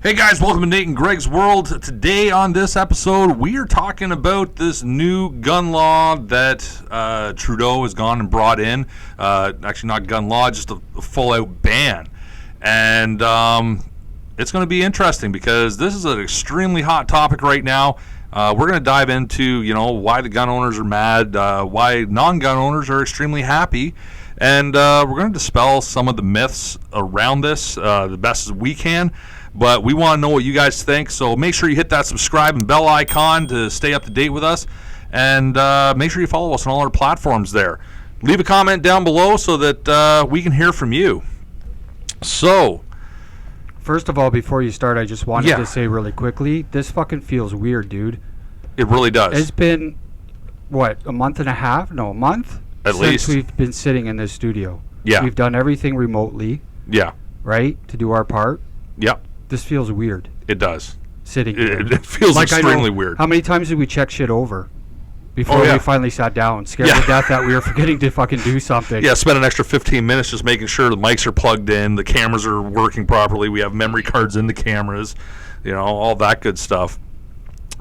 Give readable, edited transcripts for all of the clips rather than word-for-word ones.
Hey guys, welcome to Nate and Greg's World. Today on this episode, we are talking about this new gun law that Trudeau has gone and brought in. Actually, not gun law, just a full-out ban. And it's going to be interesting because this is an extremely hot topic right now. We're going to dive into, why the gun owners are mad, why non-gun owners are extremely happy, and we're going to dispel some of the myths around this the best as we can. But we want to know what you guys think, so make sure you hit that subscribe and bell icon to stay up to date with us, and make sure you follow us on all our platforms there. Leave a comment down below so that we can hear from you. So, first of all, before you start, I just wanted to say really quickly, this fucking feels weird, dude. It really does. It's been, what, a month and a half? No, a month? At least. Since we've been sitting in this studio. Yeah. We've done everything remotely. Yeah. Right? To do our part. Yep. This feels weird. It does. Sitting here. It feels like extremely weird. How many times did we check shit over before we finally sat down, scared to death that we were forgetting to fucking do something? Yeah, spent an extra 15 minutes just making sure the mics are plugged in, the cameras are working properly, we have memory cards in the cameras, all that good stuff.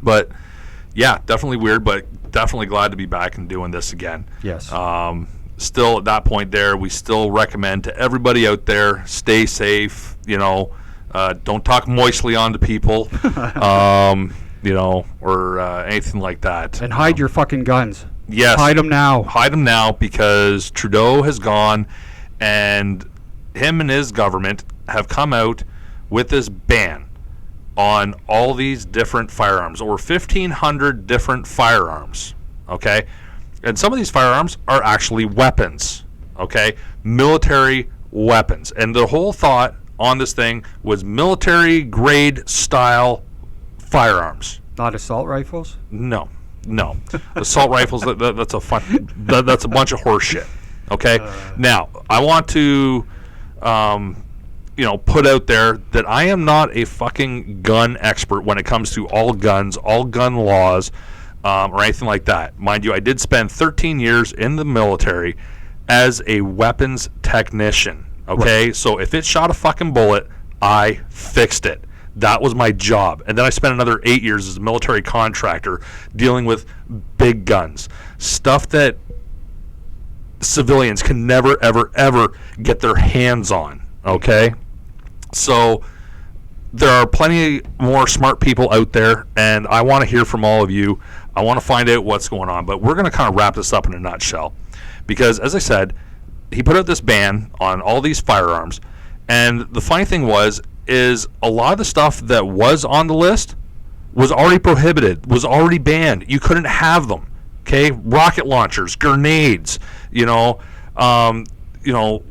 But, yeah, definitely weird, but definitely glad to be back and doing this again. Yes. Still, at that point there, we still recommend to everybody out there, stay safe, don't talk moistly onto people, or anything like that. And hide your fucking guns. Yes. Hide them now. Hide them now because Trudeau has gone and him and his government have come out with this ban on all these different firearms, over 1,500 different firearms, okay? And some of these firearms are actually weapons, okay? Military weapons. And the whole thought on this thing was military grade style firearms. Not assault rifles? No. Assault rifles, that's a bunch of horse shit. Okay? Now, I want to put out there that I am not a fucking gun expert when it comes to all guns, all gun laws, or anything like that. Mind you, I did spend 13 years in the military as a weapons technician. Okay, right. So if it shot a fucking bullet, I fixed it. That was my job. And then I spent another 8 years as a military contractor dealing with big guns. Stuff that civilians can never, ever, ever get their hands on. Okay? So there are plenty more smart people out there, and I want to hear from all of you. I want to find out what's going on. But we're going to kind of wrap this up in a nutshell. Because, as I said, he put out this ban on all these firearms, and the funny thing is a lot of the stuff that was on the list was already prohibited, was already banned. You couldn't have them. Okay, rocket launchers, grenades,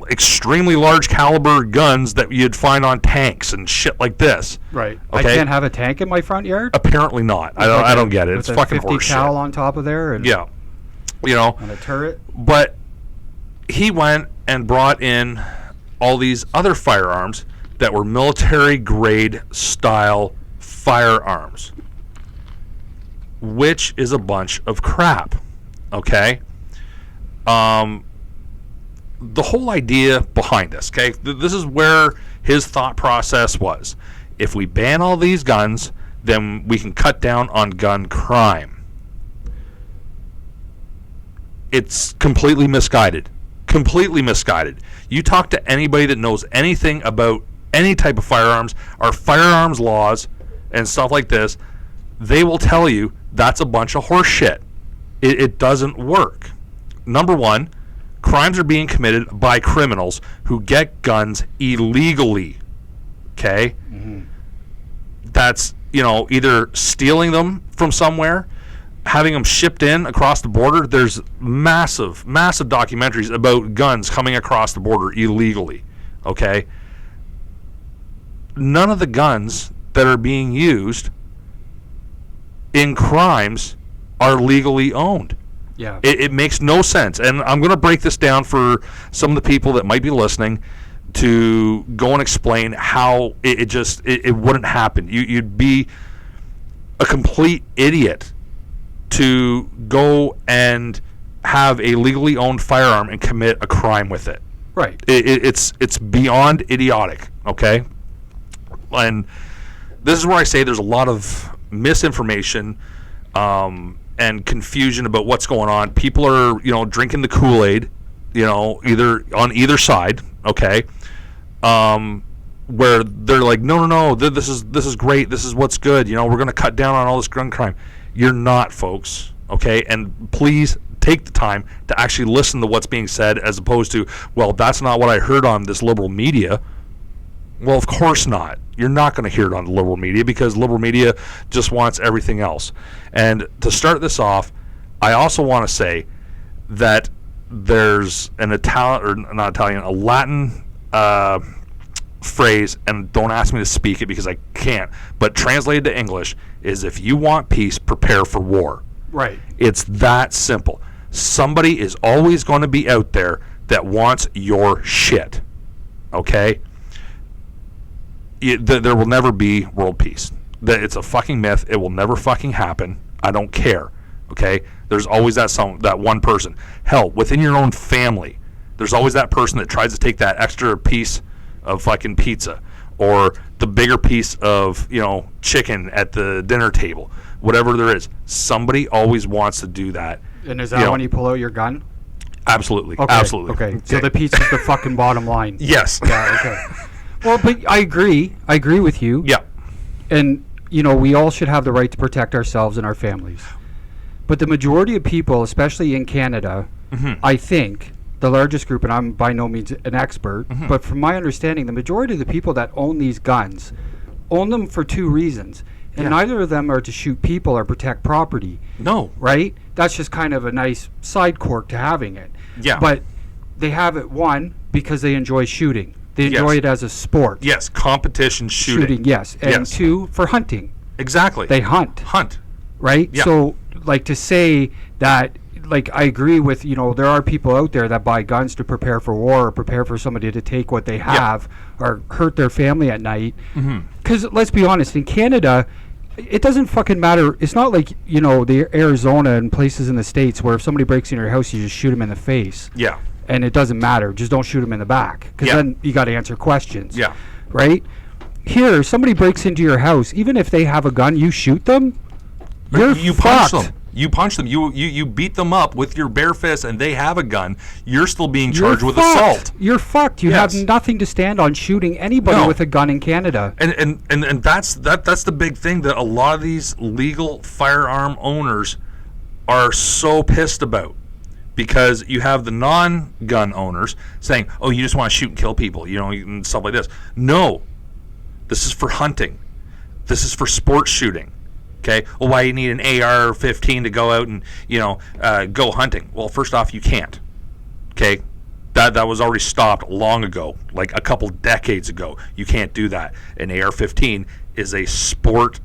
extremely large caliber guns that you'd find on tanks and shit like this. Right. Okay? I can't have a tank in my front yard. Apparently not. I don't get it. It's fucking horseshit. 50 cal on top of there. And yeah. And a turret. But he went and brought in all these other firearms that were military grade style firearms, which is a bunch of crap. Okay? The whole idea behind this, okay? This is where his thought process was. If we ban all these guns, then we can cut down on gun crime. It's completely misguided. Completely misguided. You talk to anybody that knows anything about any type of firearms or firearms laws and stuff like this, they will tell you that's a bunch of horse shit. It doesn't work. Number one, crimes are being committed by criminals who get guns illegally. Okay? Mm-hmm. That's, either stealing them from somewhere, having them shipped in across the border. There's massive documentaries about guns coming across the border illegally, okay? None of the guns that are being used in crimes are legally owned. Yeah. It makes no sense. And I'm going to break this down for some of the people that might be listening to go and explain how it wouldn't happen. You'd be a complete idiot to go and have a legally owned firearm and commit a crime with it. Right. It's beyond idiotic, okay? And this is where I say there's a lot of misinformation and confusion about what's going on. People are, drinking the Kool-Aid, either on either side, okay, where they're like, no, this is great, this is what's good, we're going to cut down on all this gun crime. You're not, folks, okay? And please take the time to actually listen to what's being said, as opposed to, well, that's not what I heard on this liberal media. Well, of course not. You're not going to hear it on the liberal media, because liberal media just wants everything else. And to start this off, I also want to say that there's a Latin phrase, and don't ask me to speak it because I can't, but translated to English is, if you want peace, prepare for war. Right. It's that simple. Somebody is always going to be out there that wants your shit. Okay? There will never be world peace. It's a fucking myth. It will never fucking happen. I don't care. Okay? There's always that one person. Hell, within your own family, there's always that person that tries to take that extra piece of fucking pizza, or the bigger piece of, chicken at the dinner table. Whatever there is, somebody always wants to do that. And is that when you pull out your gun? Absolutely. Okay. Absolutely. Okay. So the pizza's the fucking bottom line. Yes. Yeah. Okay. Well, but I agree. I agree with you. Yeah. And, we all should have the right to protect ourselves and our families. But the majority of people, especially in Canada, I think, the largest group, and I'm by no means an expert, but from my understanding, the majority of the people that own these guns own them for two reasons. And neither of them are to shoot people or protect property. No. Right? That's just kind of a nice side quirk to having it. Yeah. But they have it, one, because they enjoy shooting. They enjoy it as a sport. Yes, competition shooting. Yes. And two, for hunting. Exactly. They hunt. Right? Yeah. So, to say that, I agree with, there are people out there that buy guns to prepare for war, or prepare for somebody to take what they have, or hurt their family at night. Because, let's be honest, in Canada, it doesn't fucking matter. It's not like, the Arizona and places in the States where if somebody breaks in your house, you just shoot them in the face. Yeah. And it doesn't matter. Just don't shoot them in the back. Because then you got to answer questions. Yeah. Right? Here, somebody breaks into your house. Even if they have a gun, you shoot them, you punch fucked. them. You punch them. You beat them up with your bare fist, and they have a gun. You're still being charged with assault. You're fucked. You have nothing to stand on shooting anybody with a gun in Canada. And that's the big thing that a lot of these legal firearm owners are so pissed about, because you have the non-gun owners saying, "Oh, you just want to shoot and kill people," and stuff like this. No, this is for hunting. This is for sports shooting. Okay, well, why do you need an AR-15 to go out and go hunting? Well, first off, you can't. Okay, that was already stopped long ago, like a couple decades ago. You can't do that. An AR-15 is a sport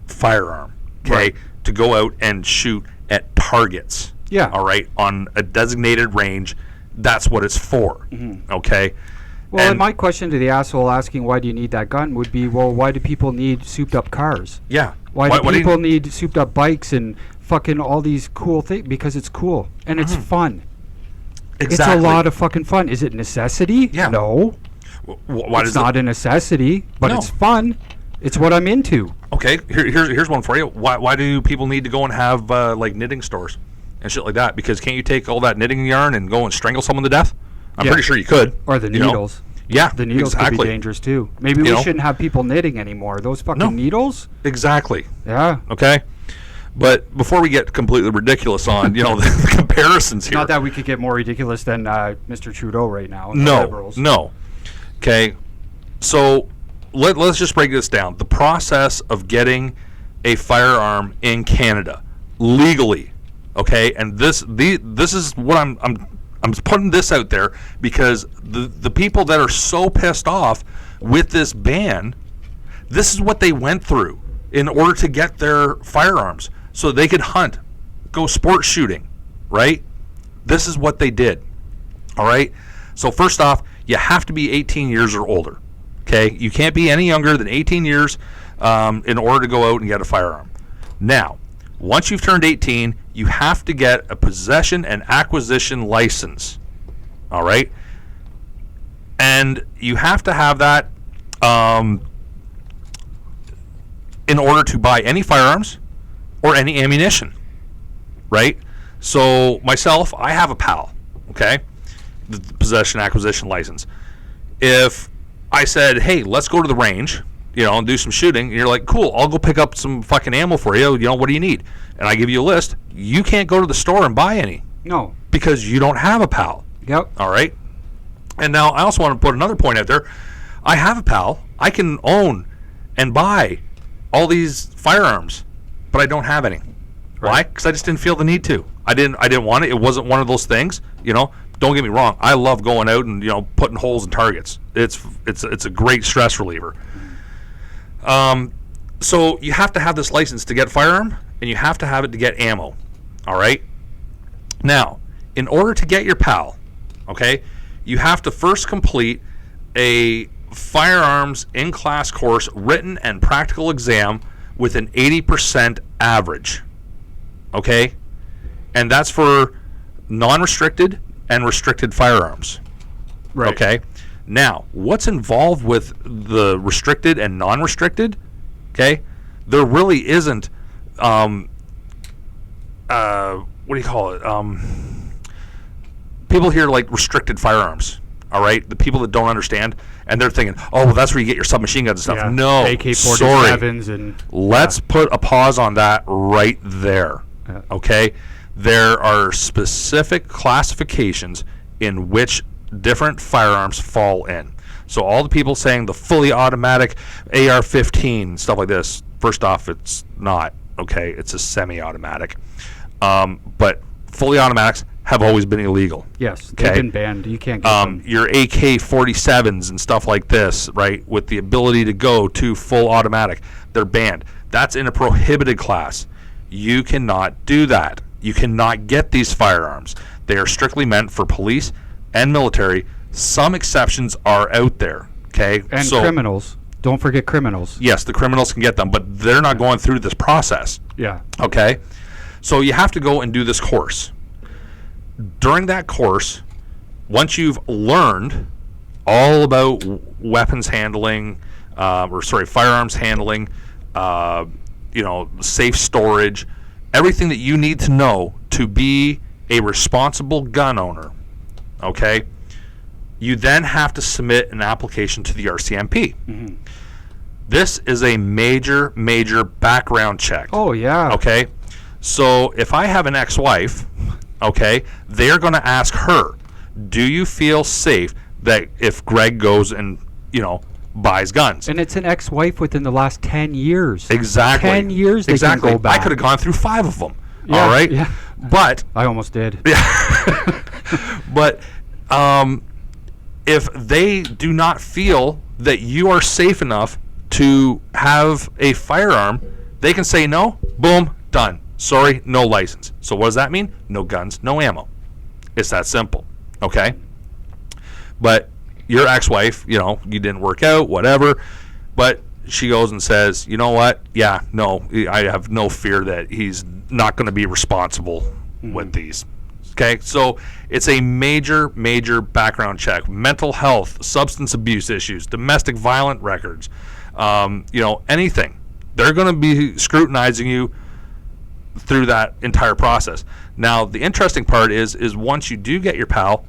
firearm. Okay, to go out and shoot at targets. Yeah. All right, on a designated range. That's what it's for. Okay. Well, and my question to the asshole asking why do you need that gun would be, well, why do people need souped-up cars? Yeah. Why do people need souped-up bikes and fucking all these cool things? Because it's cool and it's fun. Exactly. It's a lot of fucking fun. Is it necessity? Yeah. No. It's not a necessity, but it's fun. It's what I'm into. Okay, here's one for you. Why do people need to go and have knitting stores and shit like that? Because can't you take all that knitting yarn and go and strangle someone to death? I'm pretty sure you could. Or the needles. Yeah, the needles could be dangerous too. Maybe we shouldn't have people knitting anymore. Those fucking needles. Exactly. Yeah. Okay. But before we get completely ridiculous on the comparisons here. Not that we could get more ridiculous than Mr. Trudeau right now. And no. The Liberals. No. Okay. So let's just break this down. The process of getting a firearm in Canada legally. Okay, and this is what I'm putting this out there because the people that are so pissed off with this ban, this is what they went through in order to get their firearms so they could hunt, go sport shooting, right? This is what they did. All right. So first off, you have to be 18 years or older. Okay, you can't be any younger than 18 years in order to go out and get a firearm. Now, once you've turned 18, you have to get a possession and acquisition license. All right? And you have to have that in order to buy any firearms or any ammunition, right? So myself, I have a PAL, okay, the possession acquisition license. If I said, hey, let's go to the range, and do some shooting, and you're like, cool, I'll go pick up some fucking ammo for you, what do you need? And I give you a list, you can't go to the store and buy any. No. Because you don't have a PAL. Yep. All right? And now I also want to put another point out there. I have a PAL. I can own and buy all these firearms, but I don't have any. Right. Why? Because I just didn't feel the need to. I didn't want it. It wasn't one of those things, Don't get me wrong. I love going out and putting holes in targets. It's a great stress reliever. So you have to have this license to get a firearm, and you have to have it to get ammo. All right. Now, in order to get your PAL, okay, you have to first complete a firearms in-class course, written and practical exam with an 80% average. Okay, and that's for non-restricted and restricted firearms. Right. Okay. Now, what's involved with the restricted and non-restricted? Okay, there really isn't. What do you call it? People hear like restricted firearms. All right, the people that don't understand, and they're thinking, "Oh, well, that's where you get your submachine guns and stuff." Yeah. No, AK-47s and let's put a pause on that right there. Yeah. Okay, there are specific classifications in which different firearms fall in. So all the people saying the fully automatic AR-15 stuff like this, first off, it's not. Okay, it's a semi-automatic, but fully automatics have always been illegal. Yes, they've been banned. You can't get them. Your AK-47s and stuff like this, right, with the ability to go to full automatic, they're banned. That's in a prohibited class. You cannot do that. You cannot get these firearms. They are strictly meant for police and military. Some exceptions are out there, okay? And criminals. Don't forget criminals. Yes, the criminals can get them, but they're not going through this process. Yeah. Okay? So you have to go and do this course. During that course, once you've learned all about weapons handling, firearms handling, safe storage, everything that you need to know to be a responsible gun owner, okay, you then have to submit an application to the RCMP. Mm-hmm. This is a major, major background check. Oh, yeah. Okay? So if I have an ex-wife, okay, they're going to ask her, do you feel safe that if Greg goes and, buys guns? And it's an ex-wife within the last 10 years. Exactly. 10 years they can go back. I could have gone through 5 of them. Yeah, all right? Yeah. But I almost did. Yeah. But if they do not feel that you are safe enough to have a firearm, they can say no, boom, done. Sorry, no license. So what does that mean? No guns, no ammo. It's that simple, okay? But your ex-wife, you didn't work out, whatever, but she goes and says, you know what? Yeah, no, I have no fear that he's not going to be responsible with these. Okay, so it's a major, major background check. Mental health, substance abuse issues, domestic violent records, anything. They're going to be scrutinizing you through that entire process. Now, the interesting part is once you do get your PAL,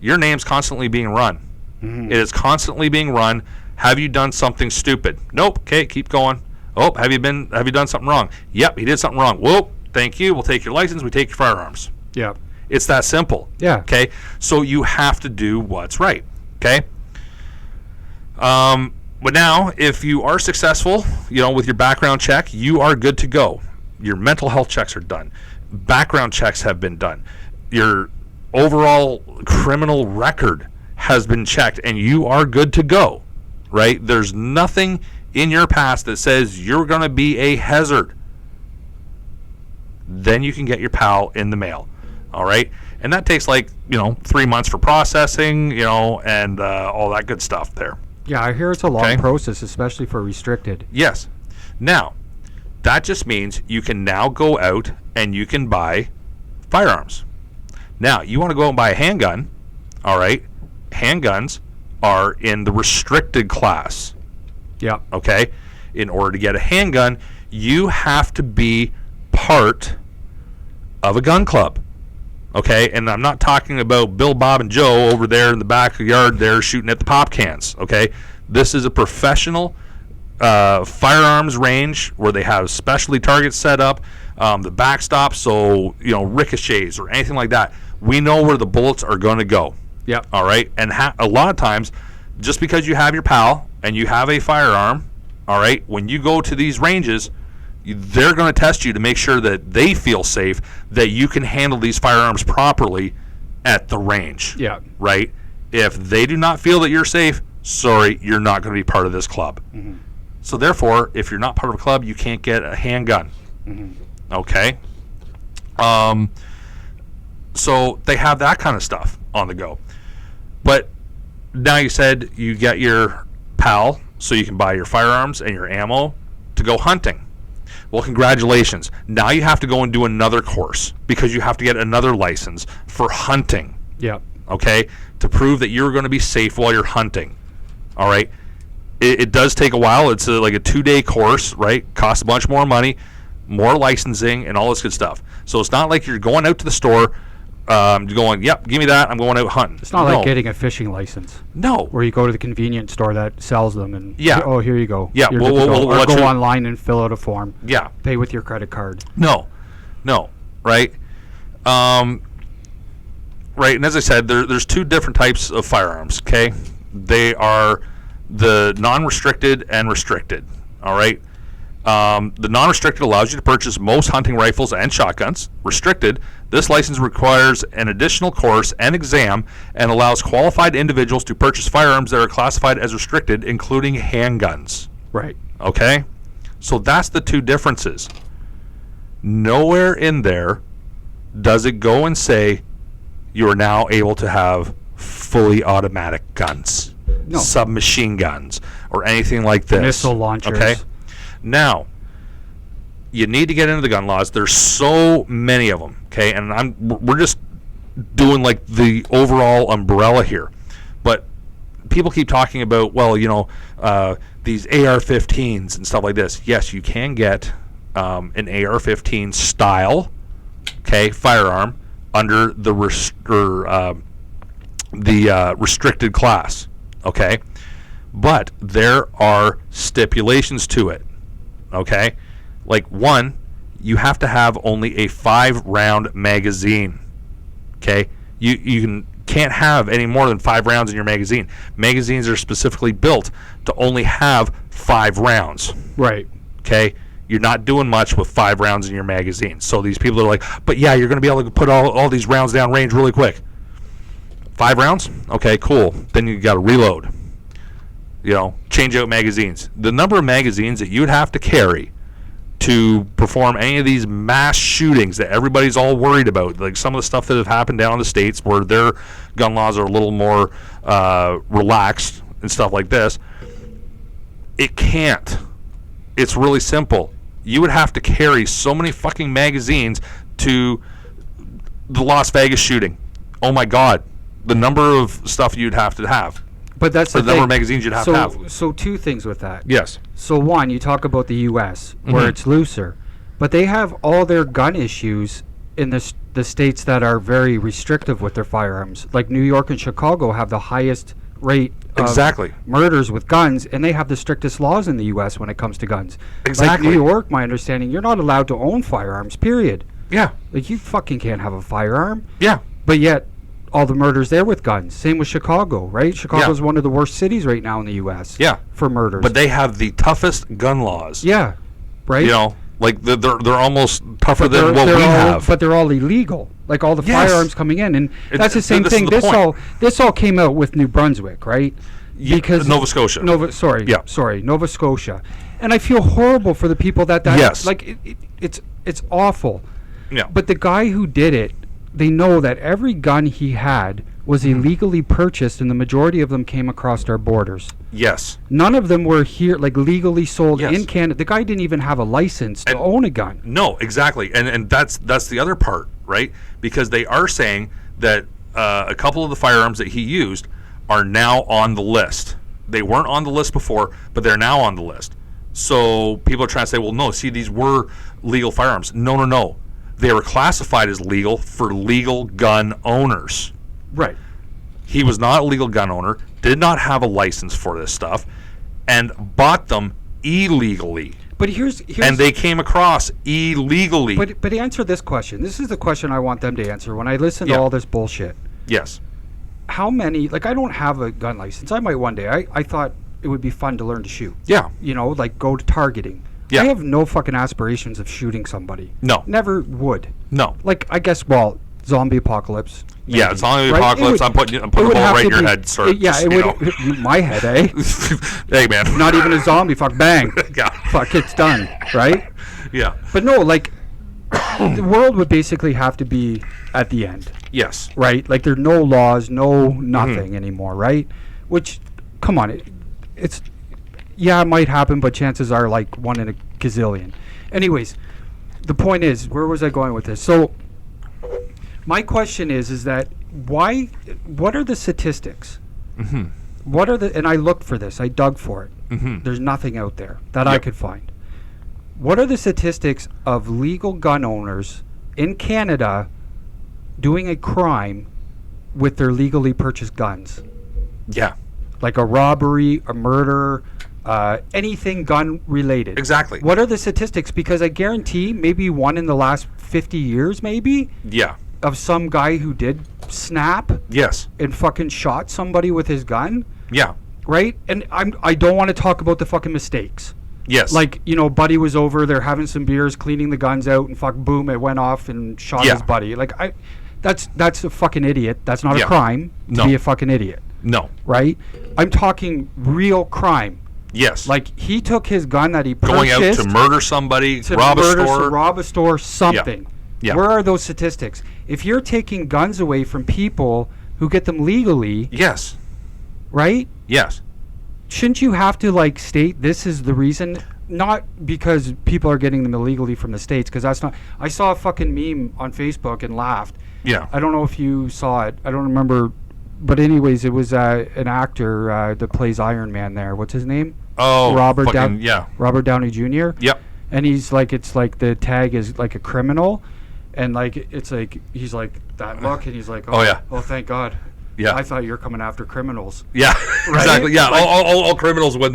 your name's constantly being run. Mm-hmm. It is constantly being run. Have you done something stupid? Nope. Okay, keep going. Oh, have you done something wrong? Yep, he did something wrong. Whoop, thank you. We'll take your license. We take your firearms. Yeah. It's that simple. Yeah. Okay. So you have to do what's right. Okay. But now, if you are successful, with your background check, you are good to go. Your mental health checks are done. Background checks have been done. Your overall criminal record has been checked, and you are good to go. Right? There's nothing in your past that says you're going to be a hazard. Then you can get your PAL in the mail. All right? And that takes 3 months for processing, and all that good stuff there. Yeah, I hear it's a long process, especially for restricted. Yes. Now, that just means you can now go out and you can buy firearms. Now, you want to go out and buy a handgun, all right? Handguns are in the restricted class. Yeah. Okay? in order to get a handgun, you have to be part of a gun club. Okay, and I'm not talking about Bill, Bob, and Joe over there in the backyard there shooting at the pop cans. Okay, this is a professional firearms range where they have specialty targets set up, the backstop, so ricochets or anything like that. We know where the bullets are going to go. Yep. All right, and a lot of times, just because you have your PAL and you have a firearm, all right, when you go to these ranges, they're going to test you to make sure that they feel safe, that you can handle these firearms properly at the range. Yeah. Right? If they do not feel that you're safe, sorry, you're not going to be part of this club. Mm-hmm. So therefore, if you're not part of a club, you can't get a handgun. Mm-hmm. Okay? So they have that kind of stuff on the go. But now you said you get your PAL so you can buy your firearms and your ammo to go hunting. Well, congratulations. Now you have to go and do another course because you have to get another license for hunting. Yeah. Okay? To prove that you're going to be safe while you're hunting. All right? It does take a while. It's like a 2-day course, right? Costs a bunch more money, more licensing, and all this good stuff. So it's not like you're going out to the store, going, yep, give me that, I'm going out hunting. It's not like getting a fishing license. No. Where you go to the convenience store that sells them and, yeah. Oh, here you go. Yeah, or go online and fill out a form. Yeah. Pay with your credit card. No, right? Right, and as I said, there's 2 different types of firearms, okay? They are the non-restricted and restricted, all right? The non-restricted allows you to purchase most hunting rifles and shotguns. Restricted, this license requires an additional course and exam and allows qualified individuals to purchase firearms that are classified as restricted, including handguns. Right. Okay? So that's the 2 differences. Nowhere in there does it go and say you are now able to have fully automatic guns, submachine guns, or anything like this. Missile launchers. Okay? Now, you need to get into the gun laws. There's so many of them, okay? And we're just doing like the overall umbrella here. But people keep talking about, these AR-15s and stuff like this. Yes, you can get an AR-15 style, okay, firearm under the restricted class, okay? But there are stipulations to it. Okay, like 1, you have to have only a 5-round magazine. Okay, you can't have any more than 5 rounds in your magazine. Magazines are specifically built to only have 5 rounds. Right. Okay, you're not doing much with 5 rounds in your magazine. So these people are like, but yeah, you're going to be able to put all these rounds down range really quick. 5 rounds? Okay, cool. Then you got to reload. Change out magazines. The number of magazines that you would have to carry to perform any of these mass shootings that everybody's all worried about, like some of the stuff that have happened down in the States where their gun laws are a little more relaxed and stuff like this, it can't. It's really simple. You would have to carry so many fucking magazines to the Las Vegas shooting. Oh my God. The number of stuff you'd have to have. But that's the number of magazines you'd have to have. So 2 things with that. Yes. So 1, you talk about the U.S. where it's looser, but they have all their gun issues in the states that are very restrictive with their firearms. Like New York and Chicago have the highest rate of murders with guns, and they have the strictest laws in the U.S. when it comes to guns. Exactly. Like New York, my understanding, you're not allowed to own firearms, period. Yeah. Like you fucking can't have a firearm. Yeah. But yet all the murders there with guns. Same with Chicago, right? Chicago's one of the worst cities right now in the U.S. Yeah, for murders. But they have the toughest gun laws. Yeah, right. Like they're almost tougher than what we have. But they're all illegal. Like all the firearms coming in, and that's the same thing. This all came out with New Brunswick, right? Because Nova Scotia. Nova Scotia. And I feel horrible for the people that yes. Like it's awful. Yeah. But the guy who did it, they know that every gun he had was illegally purchased, and the majority of them came across our borders. Yes. None of them were here, like legally sold in Canada. The guy didn't even have a license to own a gun. No, exactly. And that's the other part, right? Because they are saying that a couple of the firearms that he used are now on the list. They weren't on the list before, but they're now on the list. So people are trying to say, well, no, see, these were legal firearms. No. They were classified as legal for legal gun owners. Right. He was not a legal gun owner, did not have a license for this stuff, and bought them illegally. But here's and they came across illegally. But answer this question. This is the question I want them to answer when I listen to all this bullshit. Yes. How many, like, I don't have a gun license. I might one day. I thought it would be fun to learn to shoot. Yeah. You know, like go to targeting. Yeah. I have no fucking aspirations of shooting somebody. No. Never would. No. Like, I guess, well, zombie apocalypse. Maybe, yeah, zombie right? apocalypse. I'm putting a bullet right in your head, sir. Yeah, it would. My head, eh? Hey, man. Not even a zombie. Fuck, bang. Yeah. Fuck, it's done. Right? Yeah. But no, like, the world would basically have to be at the end. Yes. Right? Like, there's no laws, no nothing anymore, right? Which, come on, it's... Yeah, it might happen, but chances are like 1 in a gazillion. Anyways, the point is, where was I going with this? So, my question is that what are the statistics? What are and I looked for this, I dug for it. There's nothing out there that I could find. What are the statistics of legal gun owners in Canada doing a crime with their legally purchased guns? Yeah. Like a robbery, a murder, anything gun related. Exactly. What are the statistics? Because I guarantee maybe one in the last 50 years, maybe, Yeah. of some guy who did snap Yes. and fucking shot somebody with his gun, Yeah. right? And I don't want to talk about the fucking mistakes. Yes. Like, you know, buddy was over, they're having some beers, cleaning the guns out, and fuck, boom, it went off and shot his buddy. Like, that's a fucking idiot. That's not a crime to be a fucking idiot. No. Right? I'm talking real crime. Yes. Like, he took his gun that he purchased going out to murder somebody, to rob a murder, store. to rob a store, something. Yeah. Where are those statistics? If you're taking guns away from people who get them legally, Yes. right? Yes. Shouldn't you have to, like, state this is the reason? Not because people are getting them illegally from the States, because that's not... I saw a fucking meme on Facebook and laughed. Yeah. I don't know if you saw it. I don't remember. But anyways, it was an actor that plays Iron Man there. What's his name? Oh, Robert Robert Downey Jr. Yep. And he's like, it's like the tag is like a criminal, and like it's like he's like that look, and he's like, oh yeah, oh thank God, yeah, I thought you were coming after criminals. Yeah, right? Exactly. Yeah, like, all criminals when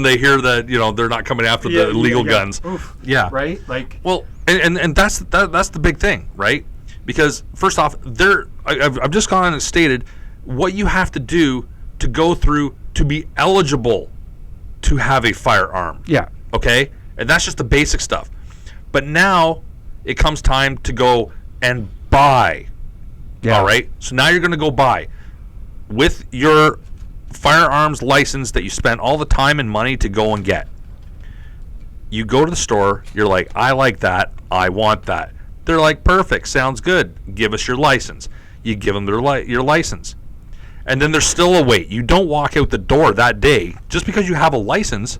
they hear that, you know, they're not coming after the illegal guns. Oof. Yeah, right. Like, well, and that's the big thing, right? Because first off, I've just gone and stated what you have to do to go through to be eligible to have a firearm. Yeah. Okay? And that's just the basic stuff. But now it comes time to go and buy. Yeah. All right? So now you're going to go buy with your firearms license that you spent all the time and money to go and get. You go to the store, you're like, I like that, I want that. They're like, perfect, sounds good. Give us your license. You give them your license. And then there's still a wait. You don't walk out the door that day. Just because you have a license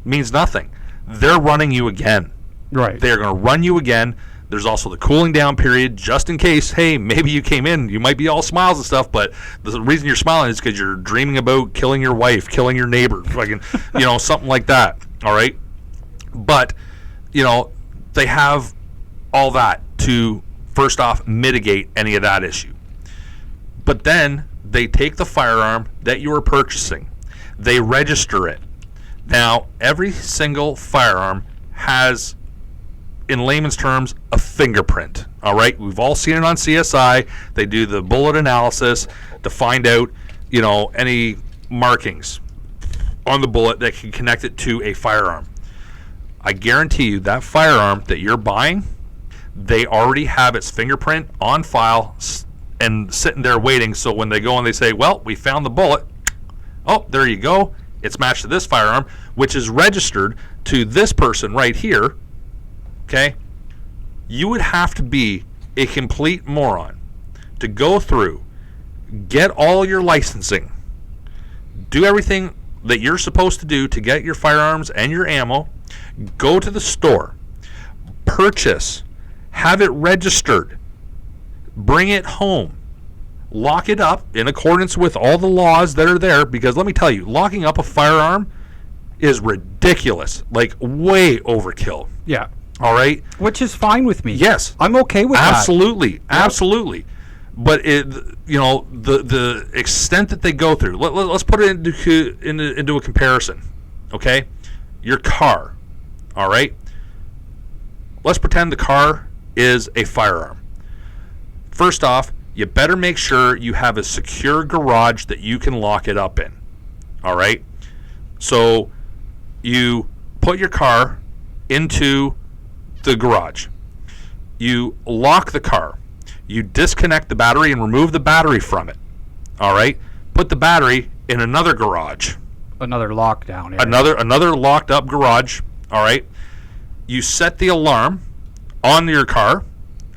means nothing. They're running you again. Right. They're going to run you again. There's also the cooling down period, just in case, hey, maybe you came in, you might be all smiles and stuff, but the reason you're smiling is because you're dreaming about killing your wife, killing your neighbor, fucking, you know, something like that. All right? But, you know, they have all that to, first off, mitigate any of that issue. But then they take the firearm that you are purchasing, they register it. Now, every single firearm has, in layman's terms, a fingerprint. All right, we've all seen it on CSI. They do the bullet analysis to find out, you know, any markings on the bullet that can connect it to a firearm. I guarantee you that firearm that you're buying, they already have its fingerprint on file and sitting there waiting. So when they go and they say, well, we found the bullet, oh, there you go. It's matched to this firearm, which is registered to this person right here. Okay? You would have to be a complete moron to go through, get all your licensing, do everything that you're supposed to do to get your firearms and your ammo, go to the store, purchase, have it registered, bring it home, lock it up in accordance with all the laws that are there, because let me tell you, locking up a firearm is ridiculous. ridiculous, like way overkill. Yeah. All right. Which is fine with me. Yes, I'm okay with absolutely, that. absolutely. But the extent that they go through. Let's put it into a comparison. Okay, your car. All right. Let's pretend the car is a firearm. First off, you better make sure you have a secure garage that you can lock it up in. All right? So you put your car into the garage. You lock the car. You disconnect the battery and remove the battery from it. All right? Put the battery in another garage. Another lockdown area. Another locked up garage. All right? You set the alarm on your car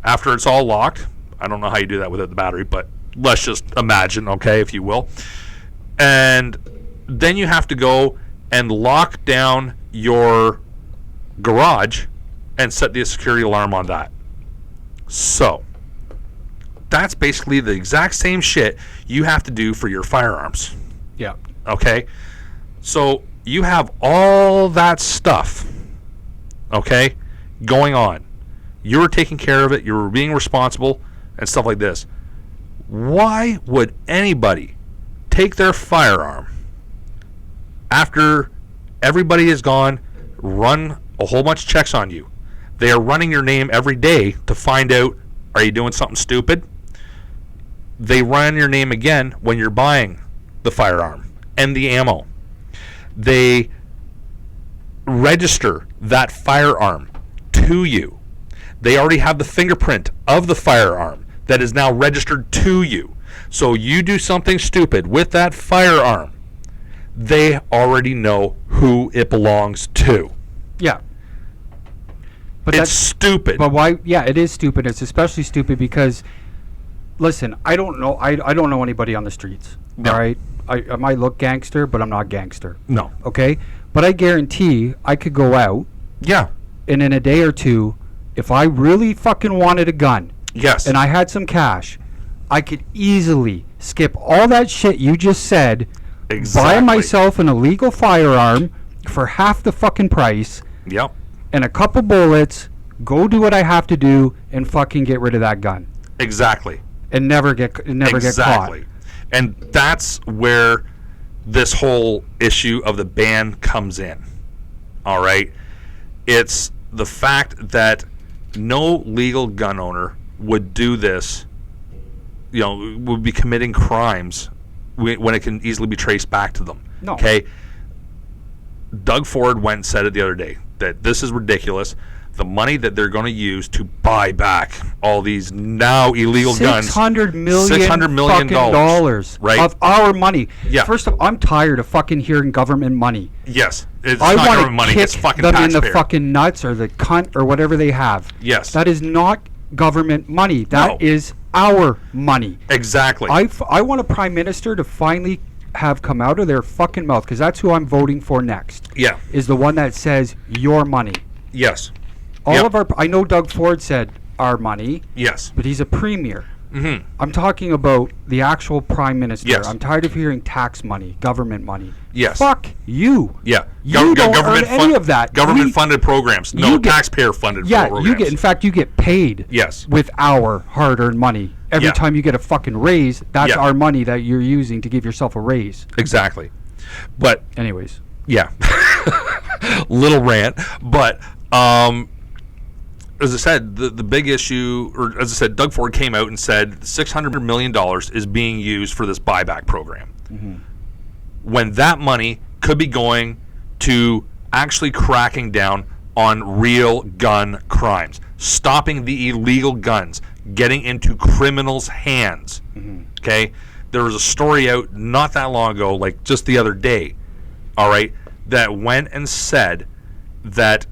after it's all locked. I don't know how you do that without the battery, but let's just imagine, okay, if you will. And then you have to go and lock down your garage and set the security alarm on that. So, that's basically the exact same shit you have to do for your firearms. Yeah. Okay? So, you have all that stuff, okay, going on. You were taking care of it. You were being responsible and stuff like this. Why would anybody take their firearm after everybody is gone, run a whole bunch of checks on you? They are running your name every day to find out, are you doing something stupid? They run your name again when you're buying the firearm and the ammo. They register that firearm to you. They already have the fingerprint of the firearm that is now registered to you. So you do something stupid with that firearm, they already know who it belongs to. Yeah. But it's stupid. But why? Yeah, it is stupid. It's especially stupid because, listen, I don't know. I don't know anybody on the streets. No. All right. I might look gangster, but I'm not gangster. No. Okay. But I guarantee I could go out. Yeah. And in a day or two, if I really fucking wanted a gun. Yes. And I had some cash, I could easily skip all that shit you just said. Exactly. Buy myself an illegal firearm for half the fucking price. Yep. And a couple bullets, go do what I have to do, and fucking get rid of that gun. Exactly. And never get caught. And that's where this whole issue of the ban comes in. All right? It's the fact that no legal gun owner would do this, would be committing crimes when it can easily be traced back to them. No. Okay? Doug Ford went and said it the other day that this is ridiculous. The money that they're going to use to buy back all these now illegal guns, $600 million dollars right? Of our money. Yeah. First of all, I'm tired of fucking hearing government money. Yes, it's I not want government money. Kick It's fucking them taxpayer. in the fucking nuts or the cunt or whatever they have. Yes, that is not government money. That is our money. Exactly. I want a prime minister to finally have come out of their fucking mouth, because that's who I'm voting for next. Yeah, is the one that says your money. Yes. All of our. I know Doug Ford said our money. Yes. But he's a premier. Mm-hmm. I'm talking about the actual prime minister. Yes. I'm tired of hearing tax money, government money. Yes. Fuck you. Yeah. You don't earn any of that. Government-funded programs. No, taxpayer-funded programs. You get. In fact, you get paid. Yes. With our hard-earned money. Every time you get a fucking raise, that's our money that you're using to give yourself a raise. Exactly. But anyways. Yeah. Little rant, but as I said, the big issue, or as I said, Doug Ford came out and said $600 million is being used for this buyback program. Mm-hmm. When that money could be going to actually cracking down on real gun crimes, stopping the illegal guns getting into criminals' hands. Mm-hmm. Okay? There was a story out not that long ago, like just the other day, all right, that went and said that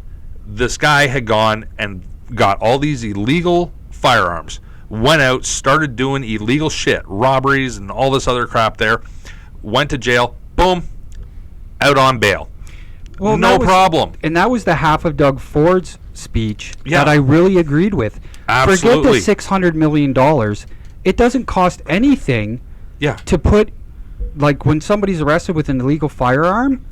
this guy had gone and got all these illegal firearms, went out, started doing illegal shit, robberies and all this other crap there, went to jail, boom, out on bail. Well, no problem. And that was the half of Doug Ford's speech that I really agreed with. Absolutely. Forget the $600 million. It doesn't cost anything to put, like when somebody's arrested with an illegal firearm,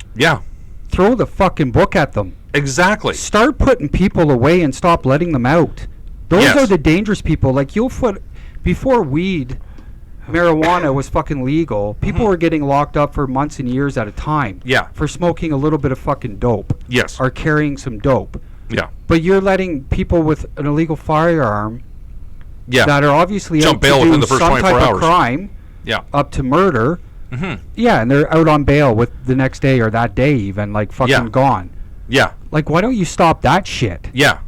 throw the fucking book at them. Exactly. Start putting people away and stop letting them out. Those Yes. are the dangerous people. Like, before marijuana was fucking legal, people were getting locked up for months and years at a time. Yeah. For smoking a little bit of fucking dope. Yes. Or carrying some dope. Yeah. But you're letting people with an illegal firearm Yeah. that are obviously Jump out bail to within do the first some 24 type hours. of crime, Yeah. up to murder. Mm-hmm. Yeah, and they're out on bail with the next day or that day even, like fucking Yeah. gone. Yeah. Like, why don't you stop that shit? Yeah.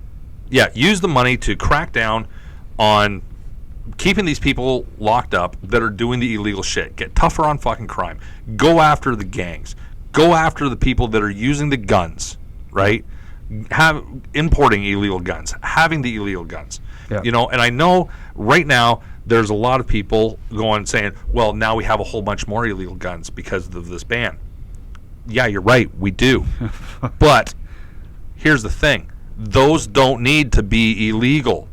Yeah. Use the money to crack down on keeping these people locked up that are doing the illegal shit. Get tougher on fucking crime. Go after the gangs. Go after the people that are using the guns, right? Importing illegal guns, having the illegal guns. Yeah. You know, and I know right now there's a lot of people going saying, well, now we have a whole bunch more illegal guns because of this ban. Yeah, you're right, we do. But here's the thing. Those don't need to be illegal.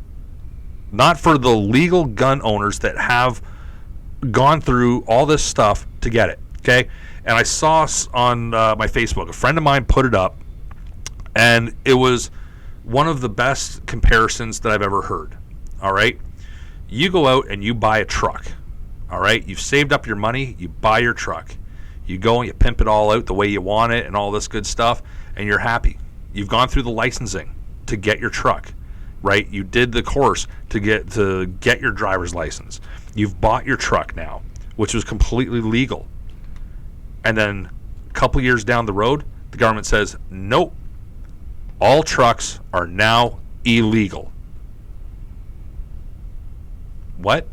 Not for the legal gun owners that have gone through all this stuff to get it, okay? And I saw on my Facebook, a friend of mine put it up, and it was one of the best comparisons that I've ever heard, all right? You go out and you buy a truck, all right? You've saved up your money, you buy your truck. You go and you pimp it all out the way you want it and all this good stuff, and you're happy. You've gone through the licensing to get your truck, right? You did the course to get your driver's license. You've bought your truck now, which was completely legal. And then a couple years down the road, the government says, nope, all trucks are now illegal. What?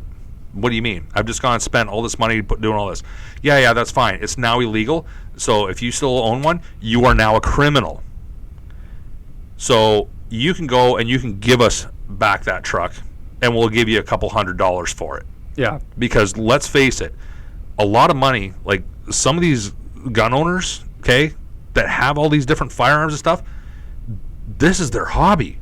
What do you mean? I've just gone and spent all this money doing all this. Yeah, that's fine. It's now illegal. So if you still own one, you are now a criminal. So you can go and you can give us back that truck, and we'll give you a couple $100 for it. Yeah. Because let's face it, a lot of money, like some of these gun owners, okay, that have all these different firearms and stuff, this is their hobby.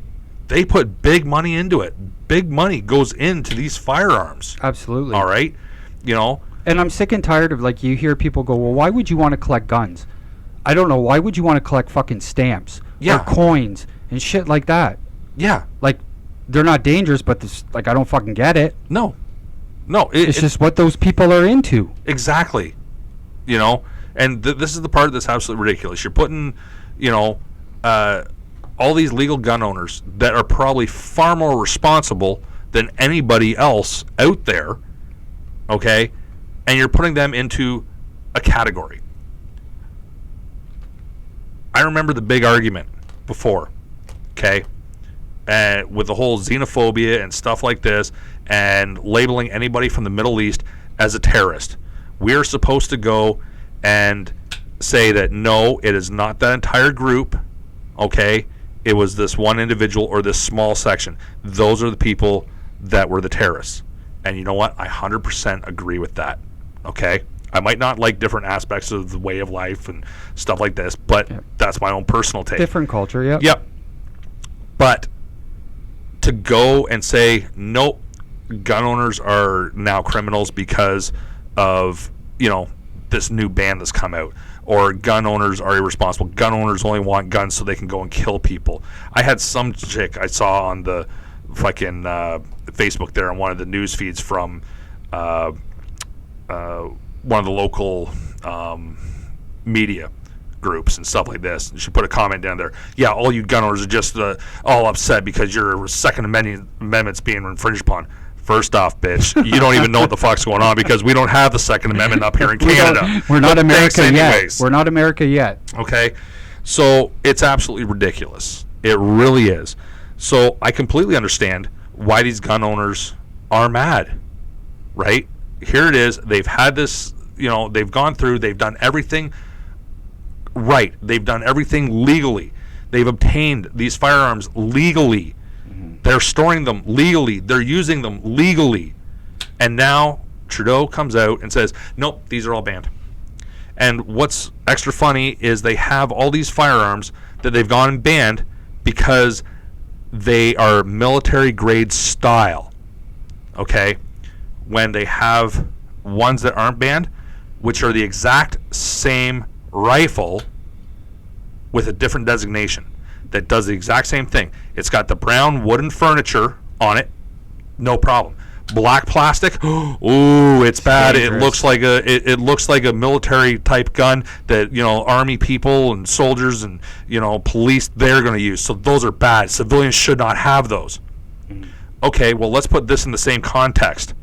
They put big money into it. Big money goes into these firearms. Absolutely. All right? You know? And I'm sick and tired of, like, you hear people go, well, why would you want to collect guns? I don't know. Why would you want to collect fucking stamps? Yeah. Or coins and shit like that? Yeah. Like, they're not dangerous, but this, like, I don't fucking get it. No. It's just what those people are into. Exactly. You know? And this is the part that's absolutely ridiculous. You're putting, you know, all these legal gun owners that are probably far more responsible than anybody else out there, okay? And you're putting them into a category. I remember the big argument before, okay? With the whole xenophobia and stuff like this, and labeling anybody from the Middle East as a terrorist. We're supposed to go and say that no, it is not that entire group, okay? It was this one individual or this small section. Those are the people that were the terrorists. And you know what? I 100% agree with that, okay? I might not like different aspects of the way of life and stuff like this, but that's my own personal take. Different culture, yeah. Yep. But to go and say, nope, gun owners are now criminals because of, you know, this new ban that's come out, or gun owners are irresponsible. Gun owners only want guns so they can go and kill people. I had some chick I saw on the fucking Facebook there on one of the news feeds from one of the local media groups and stuff like this. And she put a comment down there. Yeah, all you gun owners are just all upset because your Second Amendment's being infringed upon. First off, bitch, you don't even know what the fuck's going on because we don't have the Second Amendment up here in Canada. We're not America yet. Anyways. We're not America yet. Okay? So it's absolutely ridiculous. It really is. So I completely understand why these gun owners are mad, right? Here it is. They've had this, you know, they've gone through, they've done everything right. They've done everything legally. They've obtained these firearms legally. They're storing them legally. They're using them legally. And now Trudeau comes out and says, nope, these are all banned. And what's extra funny is they have all these firearms that they've gone and banned because they are military grade style. Okay? When they have ones that aren't banned, which are the exact same rifle, with a different designation that does the exact same thing. It's got the brown wooden furniture on it, no problem. Black plastic, ooh, it's bad. Dangerous. It looks like a military type gun that, you know, army people and soldiers and, you know, police, they're going to use. So those are bad. Civilians should not have those. Okay, well, let's put this in the same context.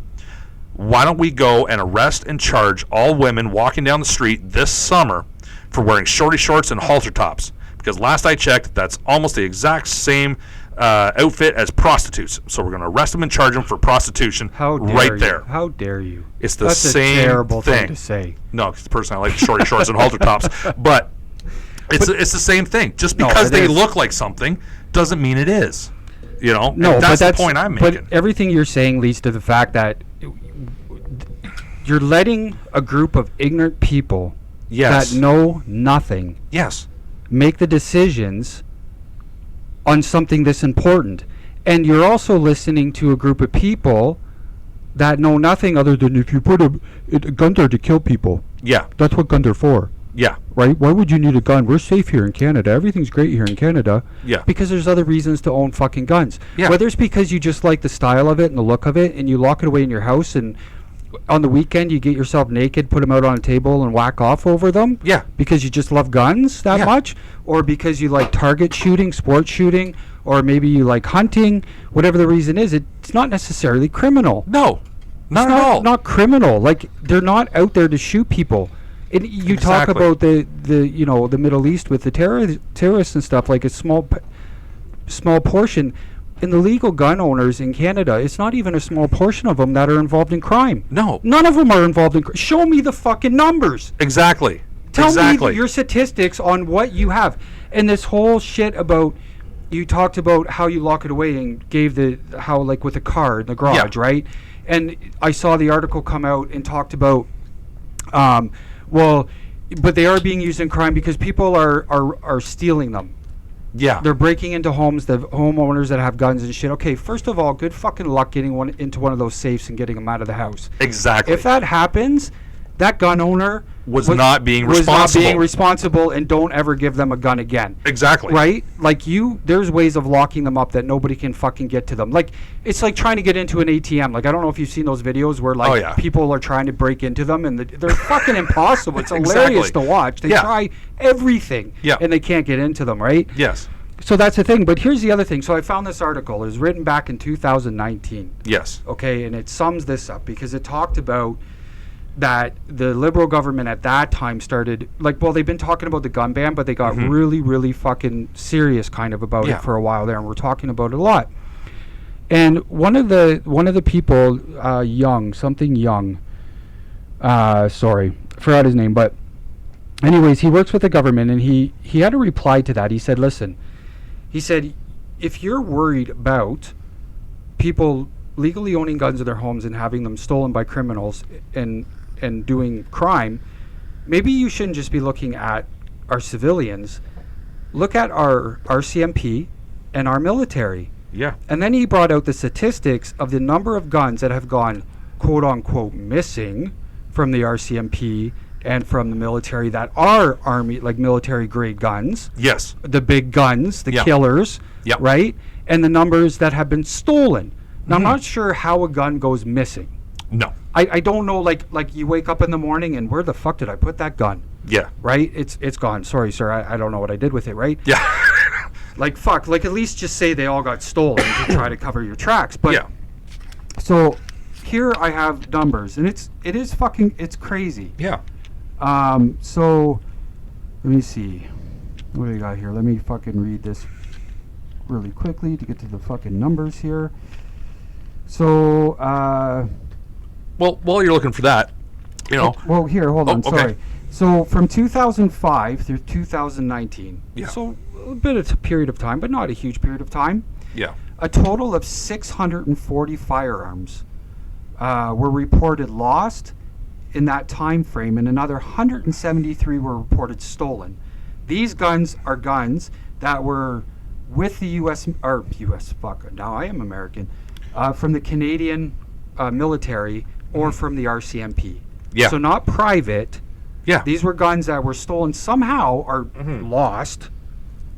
Why don't we go and arrest and charge all women walking down the street this summer for wearing shorty shorts and halter tops? Because last I checked, that's almost the exact same outfit as prostitutes. So we're going to arrest them and charge them for prostitution. How dare right you? there. How dare you? It's the That's same a terrible thing to say. No, because personally I like shorty shorts and halter tops, but it's the same thing. Just No, because it they is. look like something doesn't mean it is. You know, No, and but that's the point I'm making. But everything you're saying leads to the fact that you're letting a group of ignorant people Yes. that know nothing Yes. make the decisions on something this important. And you're also listening to a group of people that know nothing other than if you put a gun there to kill people. Yeah. That's what guns are for. Yeah. Right? Why would you need a gun? We're safe here in Canada. Everything's great here in Canada. Yeah. Because there's other reasons to own fucking guns. Yeah. Whether it's because you just like the style of it and the look of it and you lock it away in your house and on the weekend you get yourself naked, put them out on a table and whack off over them. Yeah. Because you just love guns that Yeah. much. Or because you like target shooting, sports shooting, or maybe you like hunting. Whatever the reason is, it's not necessarily criminal. No. Not It's at all. Not criminal. Like they're not out there to shoot people. And you talk Exactly. about the you know the Middle East with the terrorists and stuff, like a small portion. In the legal gun owners in Canada, it's not even a small portion of them that are involved in crime. No. None of them are involved in crime. Show me the fucking numbers. Exactly. Tell exactly. me your statistics on what you have. And this whole shit about, you talked about how you lock it away and gave how like with a car in the garage, Yeah. right? And I saw the article come out and talked about, well, but they are being used in crime because people are stealing them. Yeah. They're breaking into homes, the homeowners that have guns and shit. Okay, first of all, good fucking luck getting one into one of those safes and getting them out of the house. Exactly. If that happens, that gun owner was not being responsible. and don't ever give them a gun again. Exactly. Right? Like there's ways of locking them up that nobody can fucking get to them. Like it's like trying to get into an ATM. Like I don't know if you've seen those videos where like Oh, yeah. people are trying to break into them and they're fucking impossible. It's Exactly. hilarious to watch. They Yeah. try everything Yeah. and they can't get into them, right? Yes. So that's the thing. But here's the other thing. So I found this article. It was written back in 2019. Yes. Okay, and it sums this up because it talked about that the Liberal government at that time started, like, well, they've been talking about the gun ban, but they got really, really fucking serious kind of about Yeah. it for a while there, and we're talking about it a lot. And one of the people, Young, sorry, forgot his name, but anyways, he works with the government, and he had a reply to that. He said, listen, he said, if you're worried about people legally owning guns in their homes and having them stolen by criminals and doing crime, maybe you shouldn't just be looking at our civilians. Look at our RCMP and our military. Yeah. And then he brought out the statistics of the number of guns that have gone quote unquote missing from the RCMP and from the military that are army, like military grade guns. Yes. The big guns, the Yeah. killers, Yeah. right? And the numbers that have been stolen. Now, I'm not sure how a gun goes missing. No. I don't know, like you wake up in the morning and where the fuck did I put that gun? Yeah. Right? It's gone. Sorry, sir. I don't know what I did with it, right? Yeah. Like, fuck. Like, at least just say they all got stolen to try to cover your tracks. But Yeah. so here I have numbers, and it's crazy. Yeah. So let me see. What do we got here? Let me fucking read this really quickly to get to the fucking numbers here. So, Well, while you're looking for that, you know. well, here, hold on. okay. Sorry. So from 2005 through 2019. Yeah. So a bit of a period of time, but not a huge period of time. Yeah. A total of 640 firearms were reported lost in that time frame, and another 173 were reported stolen. These guns are guns that were with the U.S. Fuck, now I am American, from the Canadian military or from the RCMP. Yeah. So not private. Yeah. These were guns that were stolen somehow or lost,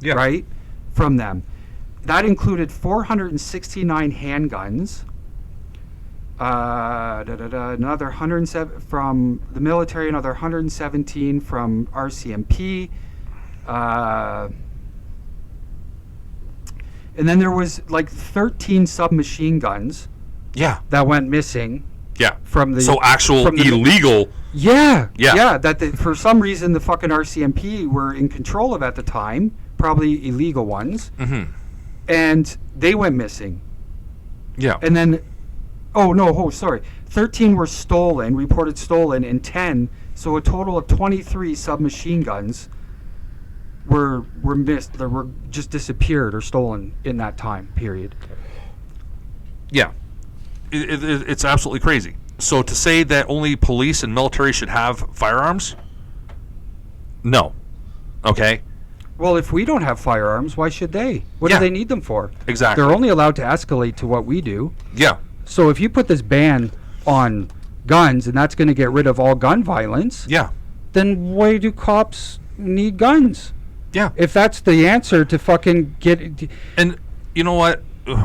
Yeah. right, from them. That included 469 handguns, another 107 from the military, another 117 from RCMP, and then there was like 13 submachine guns Yeah. that went missing Yeah. from the So actual from the- illegal. Yeah, Yeah. that for some reason the fucking RCMP were in control of at the time, probably illegal ones, and they went missing. Yeah. And then, 13 were stolen, reported stolen, and 10, so a total of 23 submachine guns were missed. They were just disappeared or stolen in that time period. Yeah. It's absolutely crazy. So to say that only police and military should have firearms? No. Okay? Well, if we don't have firearms, why should they? What Yeah. do they need them for? Exactly. They're only allowed to escalate to what we do. Yeah. So if you put this ban on guns and that's going to get rid of all gun violence, Yeah. then why do cops need guns? Yeah. If that's the answer to fucking get... And you know what?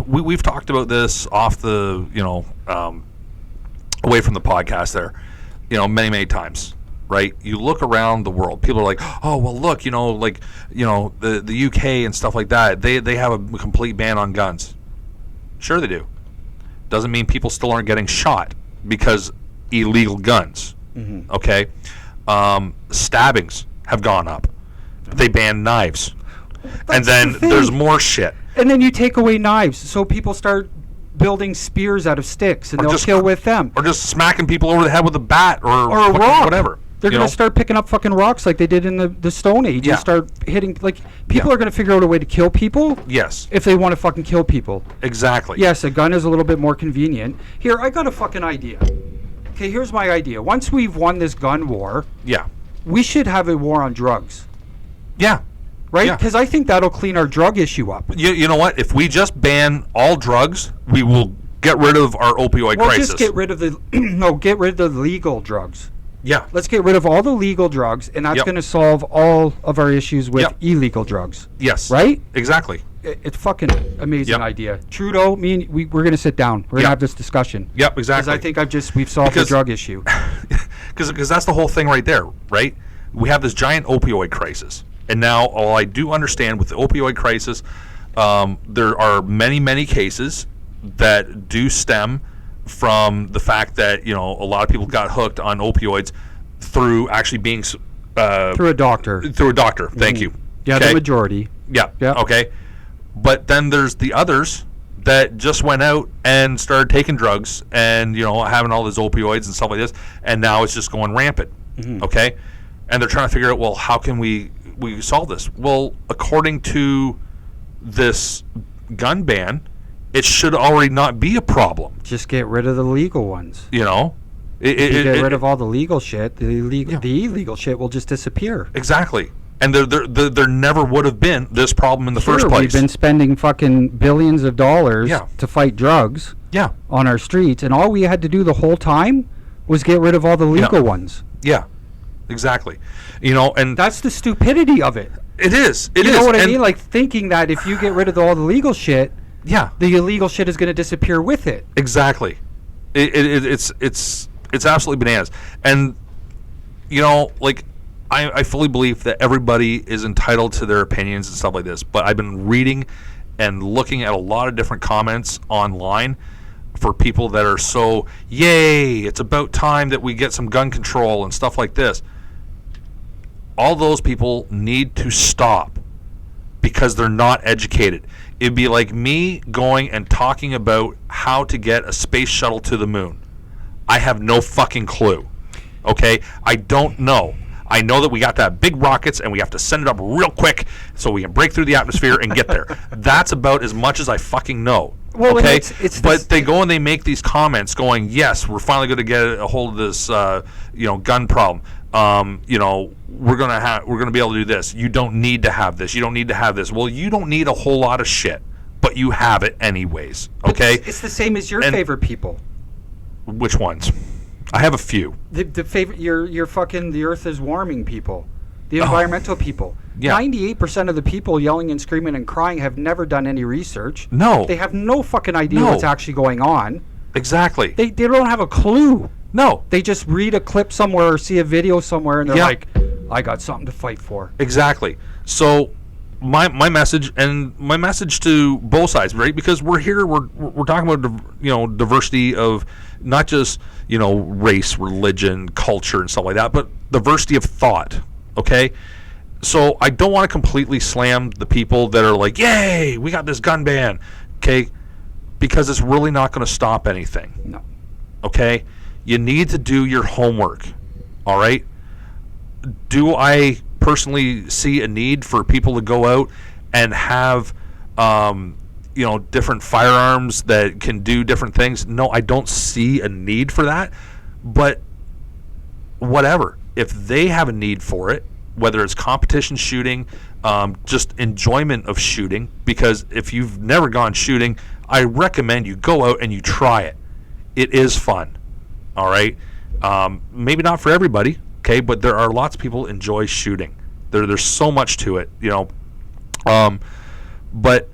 We've talked about this off the, away from the podcast there, many, many times, right? You look around the world, people are like, oh, well, look, the UK and stuff like that, they have a complete ban on guns. Sure they do. Doesn't mean people still aren't getting shot because illegal guns, okay? Stabbings have gone up. They banned knives. And then there's more shit. And then you take away knives, so people start building spears out of sticks, and Or they'll just kill with them. Or just smacking people over the head with a bat or Or a fucking rock. whatever. They're going to start picking up fucking rocks like they did in the Stone Age Yeah. and start hitting... Like, people Yeah. are going to figure out a way to kill people Yes, if they want to fucking kill people. exactly. Yes, a gun is a little bit more convenient. Here, I got a fucking idea. Okay, here's my idea. Once we've won this gun war, Yeah. we should have a war on drugs. Yeah. Right? Yeah. Because I think that'll clean our drug issue up. You know what? If we just ban all drugs, we will get rid of our opioid Well, crisis. just get rid of the... get rid of the legal drugs. Yeah. Let's get rid of all the legal drugs, and that's Yep. going to solve all of our issues with Yep. illegal drugs. Yes. Right? Exactly. It's fucking amazing Yep. idea. Trudeau, we're going to sit down. We're going Yep. to have this discussion. Yep. Because Exactly. I think we've solved Because- the drug issue. Because that's the whole thing right there, right? We have this giant opioid crisis. And now, while I do understand with the opioid crisis, there are many, many cases that do stem from the fact that, a lot of people got hooked on opioids through actually being... Through a doctor. Through a doctor. Thank you. Yeah, Okay? the majority. Yeah. Yeah. Okay. But then there's the others that just went out and started taking drugs and having all these opioids and stuff like this, and now it's just going rampant. Okay, and they're trying to figure out, well, how can we solve this? Well, according to this gun ban, it should already not be a problem. Just get rid of the legal ones. You Get rid of all the legal shit. The illegal shit will just disappear. Exactly. And there never would have been this problem in the first place. We've been spending fucking billions of dollars Yeah. to fight drugs Yeah. on our streets, and all we had to do the whole time was get rid of all the legal ones. Yeah. Exactly. And That's the stupidity of it. it is. It You is. know what I And- mean? Like thinking that if you get rid of all the legal shit, Yeah. the illegal shit is going to disappear with it. Exactly. It's absolutely bananas. And I fully believe that everybody is entitled to their opinions and stuff like this, but I've been reading and looking at a lot of different comments online for people that are so, yay, it's about time that we get some gun control and stuff like this. All those people need to stop because they're not educated. It'd be like me going and talking about how to get a space shuttle to the moon. I have no fucking clue. Okay? I don't know. I know that we got to have big rockets and we have to send it up real quick so we can break through the atmosphere and get there. That's about as much as I fucking know. Well, okay? it's But they go and they make these comments going, yes, we're finally going to get a hold of this gun problem. We're gonna be able to do this. You don't need to have this. You don't need to have this. Well, you don't need a whole lot of shit, but you have it anyways. Okay? It's the same as your And- favorite people. Which ones? I have a few. The favorite, your fucking the Earth is warming people, the environmental people. Yeah. 98% of the people yelling and screaming and crying have never done any research. No. They have no fucking idea No. what's actually going on. Exactly. They don't have a clue. No. They just read a clip somewhere or see a video somewhere and they're Yeah. like, I got something to fight for. Exactly. So my message to both sides, right? Because we're here, we're talking about diversity of not just race, religion, culture, and stuff like that, but diversity of thought. Okay. So I don't want to completely slam the people that are like, "Yay, we got this gun ban," okay? Because it's really not going to stop anything. No. Okay. You need to do your homework. All right. Do I personally see a need for people to go out and have different firearms that can do different things? No, I don't see a need for that. But whatever, if they have a need for it, whether it's competition shooting, just enjoyment of shooting, because if you've never gone shooting, I recommend you go out and you try it. It is fun. All right. Maybe not for everybody. Okay, but there are lots of people enjoy shooting. There's so much to it, but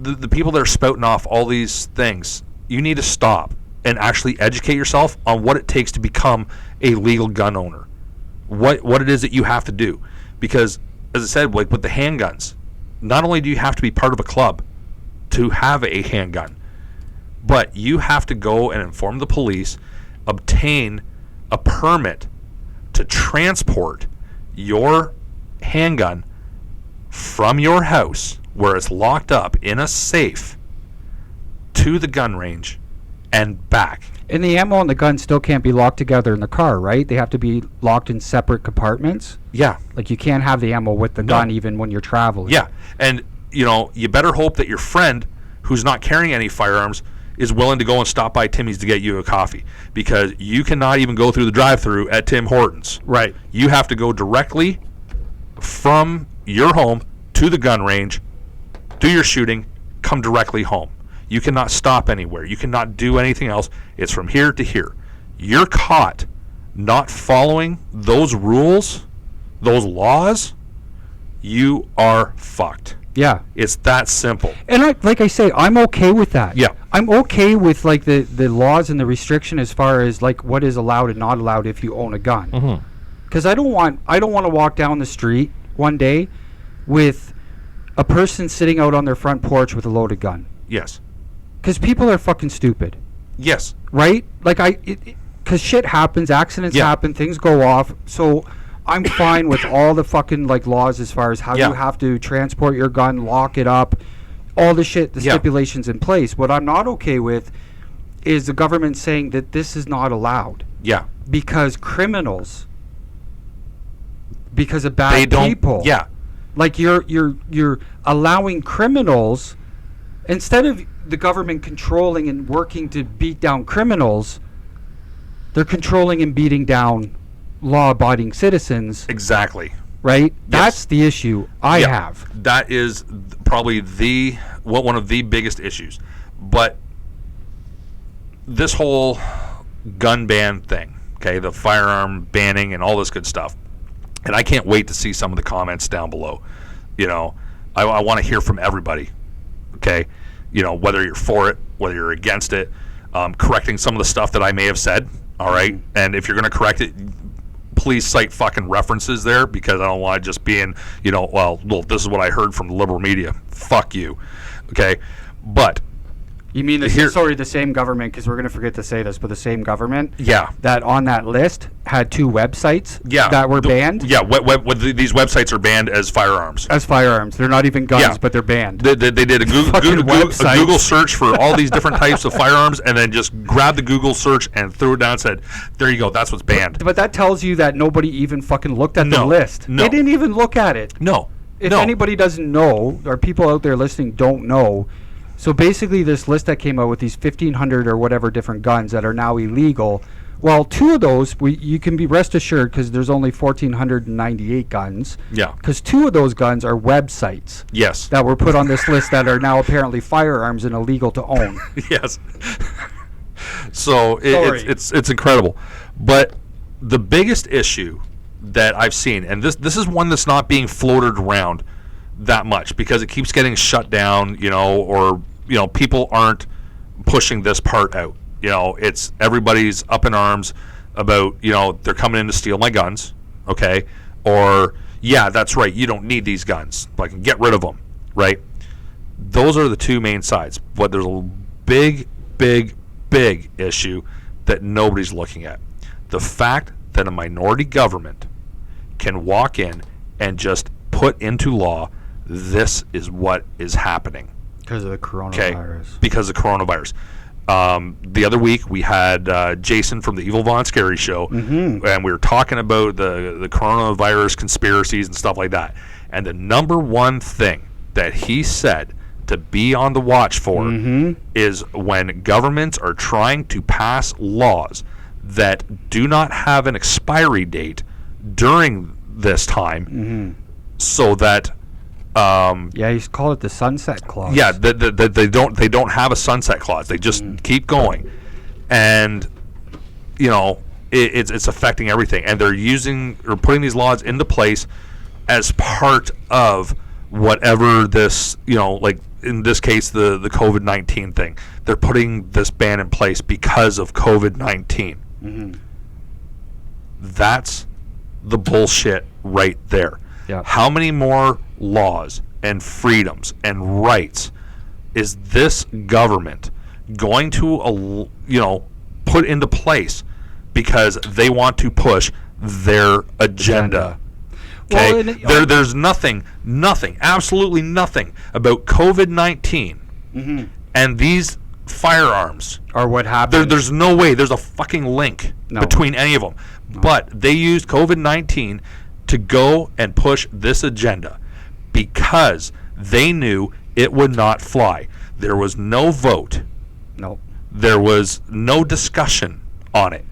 the people that are spouting off all these things, you need to stop and actually educate yourself on what it takes to become a legal gun owner. What it is that you have to do, because as I said, like with the handguns, not only do you have to be part of a club to have a handgun, but you have to go and inform the police, obtain a permit to transport your handgun from your house where it's locked up in a safe to the gun range and back. And the ammo and the gun still can't be locked together in the car, right? They have to be locked in separate compartments. Yeah. Like you can't have the ammo with the gun even when you're traveling. Yeah. And, you better hope that your friend who's not carrying any firearms is willing to go and stop by Timmy's to get you a coffee, because you cannot even go through the drive-thru at Tim Hortons. Right. You have to go directly from your home to the gun range, do your shooting, come directly home. You cannot stop anywhere. You cannot do anything else. It's from here to here. You're caught not following those rules, those laws, you are fucked. Yeah. It's that simple. And like I say, I'm okay with that. Yeah. I'm okay with like the laws and the restriction as far as like what is allowed and not allowed if you own a gun. Mm-hmm. Because I don't want to walk down the street one day with a person sitting out on their front porch with a loaded gun. Yes. Because people are fucking stupid. Yes. Right? Like because shit happens, accidents happen, things go off. So I'm fine with all the fucking like laws as far as how you have to transport your gun, lock it up, all the shit, the stipulations in place. What I'm not okay with is the government saying that this is not allowed. Yeah. Because criminals, because of bad people. Yeah. Like you're allowing criminals, instead of the government controlling and working to beat down criminals, they're controlling and beating down law-abiding citizens. Exactly. Right? Yes. That's the issue I have. That is probably one of the biggest issues. But this whole gun ban thing, okay, the firearm banning and all this good stuff, and I can't wait to see some of the comments down below. I want to hear from everybody, okay? Whether you're for it, whether you're against it, correcting some of the stuff that I may have said, all right? And if you're going to correct it, please cite fucking references there, because I don't want to just being, well, this is what I heard from the liberal media. Fuck you, okay? But you mean the same government, because we're going to forget to say this, but the same government that on that list had two websites that were banned? Yeah, these websites are banned as firearms. As firearms. They're not even guns, but they're banned. They did a Google search for all these different types of firearms, and then just grabbed the Google search and threw it down and said, there you go, that's what's banned. But that tells you that nobody even fucking looked at the list. No. They didn't even look at it. No. If anybody doesn't know, or people out there listening don't know, so basically this list that came out with these 1,500 or whatever different guns that are now illegal, well, two of those, you can be rest assured, because there's only 1,498 guns. Yeah. Because two of those guns are websites. Yes. That were put on this list that are now apparently firearms and illegal to own. Yes. So it's incredible. But the biggest issue that I've seen, and this is one that's not being floated around that much because it keeps getting shut down, or people aren't pushing this part out. It's everybody's up in arms about, they're coming in to steal my guns, okay? Or, yeah, that's right, you don't need these guns, like, get rid of them, right? Those are the two main sides. But there's a big, big, big issue that nobody's looking at. The fact that a minority government can walk in and just put into law, this is what is happening. Because of the coronavirus. Okay? Because of coronavirus. The other week we had Jason from the Evil Von Scary Show, and we were talking about the coronavirus conspiracies and stuff like that. And the number one thing that he said to be on the watch for is when governments are trying to pass laws that do not have an expiry date during this time, so that he's called it the sunset clause. Yeah, they don't have a sunset clause. They just keep going, and it's affecting everything. And they're using or putting these laws into place as part of whatever this, like in this case, the COVID-19 thing. They're putting this ban in place because of COVID-19. That's the bullshit right there. Yeah. How many more laws and freedoms and rights is this government going to, put into place because they want to push their agenda? Okay, well, there's nothing, absolutely nothing about COVID-19 and these firearms. Or what happened. There's no way. There's a fucking link between any of them. No. But they used COVID-19 to go and push this agenda because they knew it would not fly. There was no vote. No. There was no discussion on it.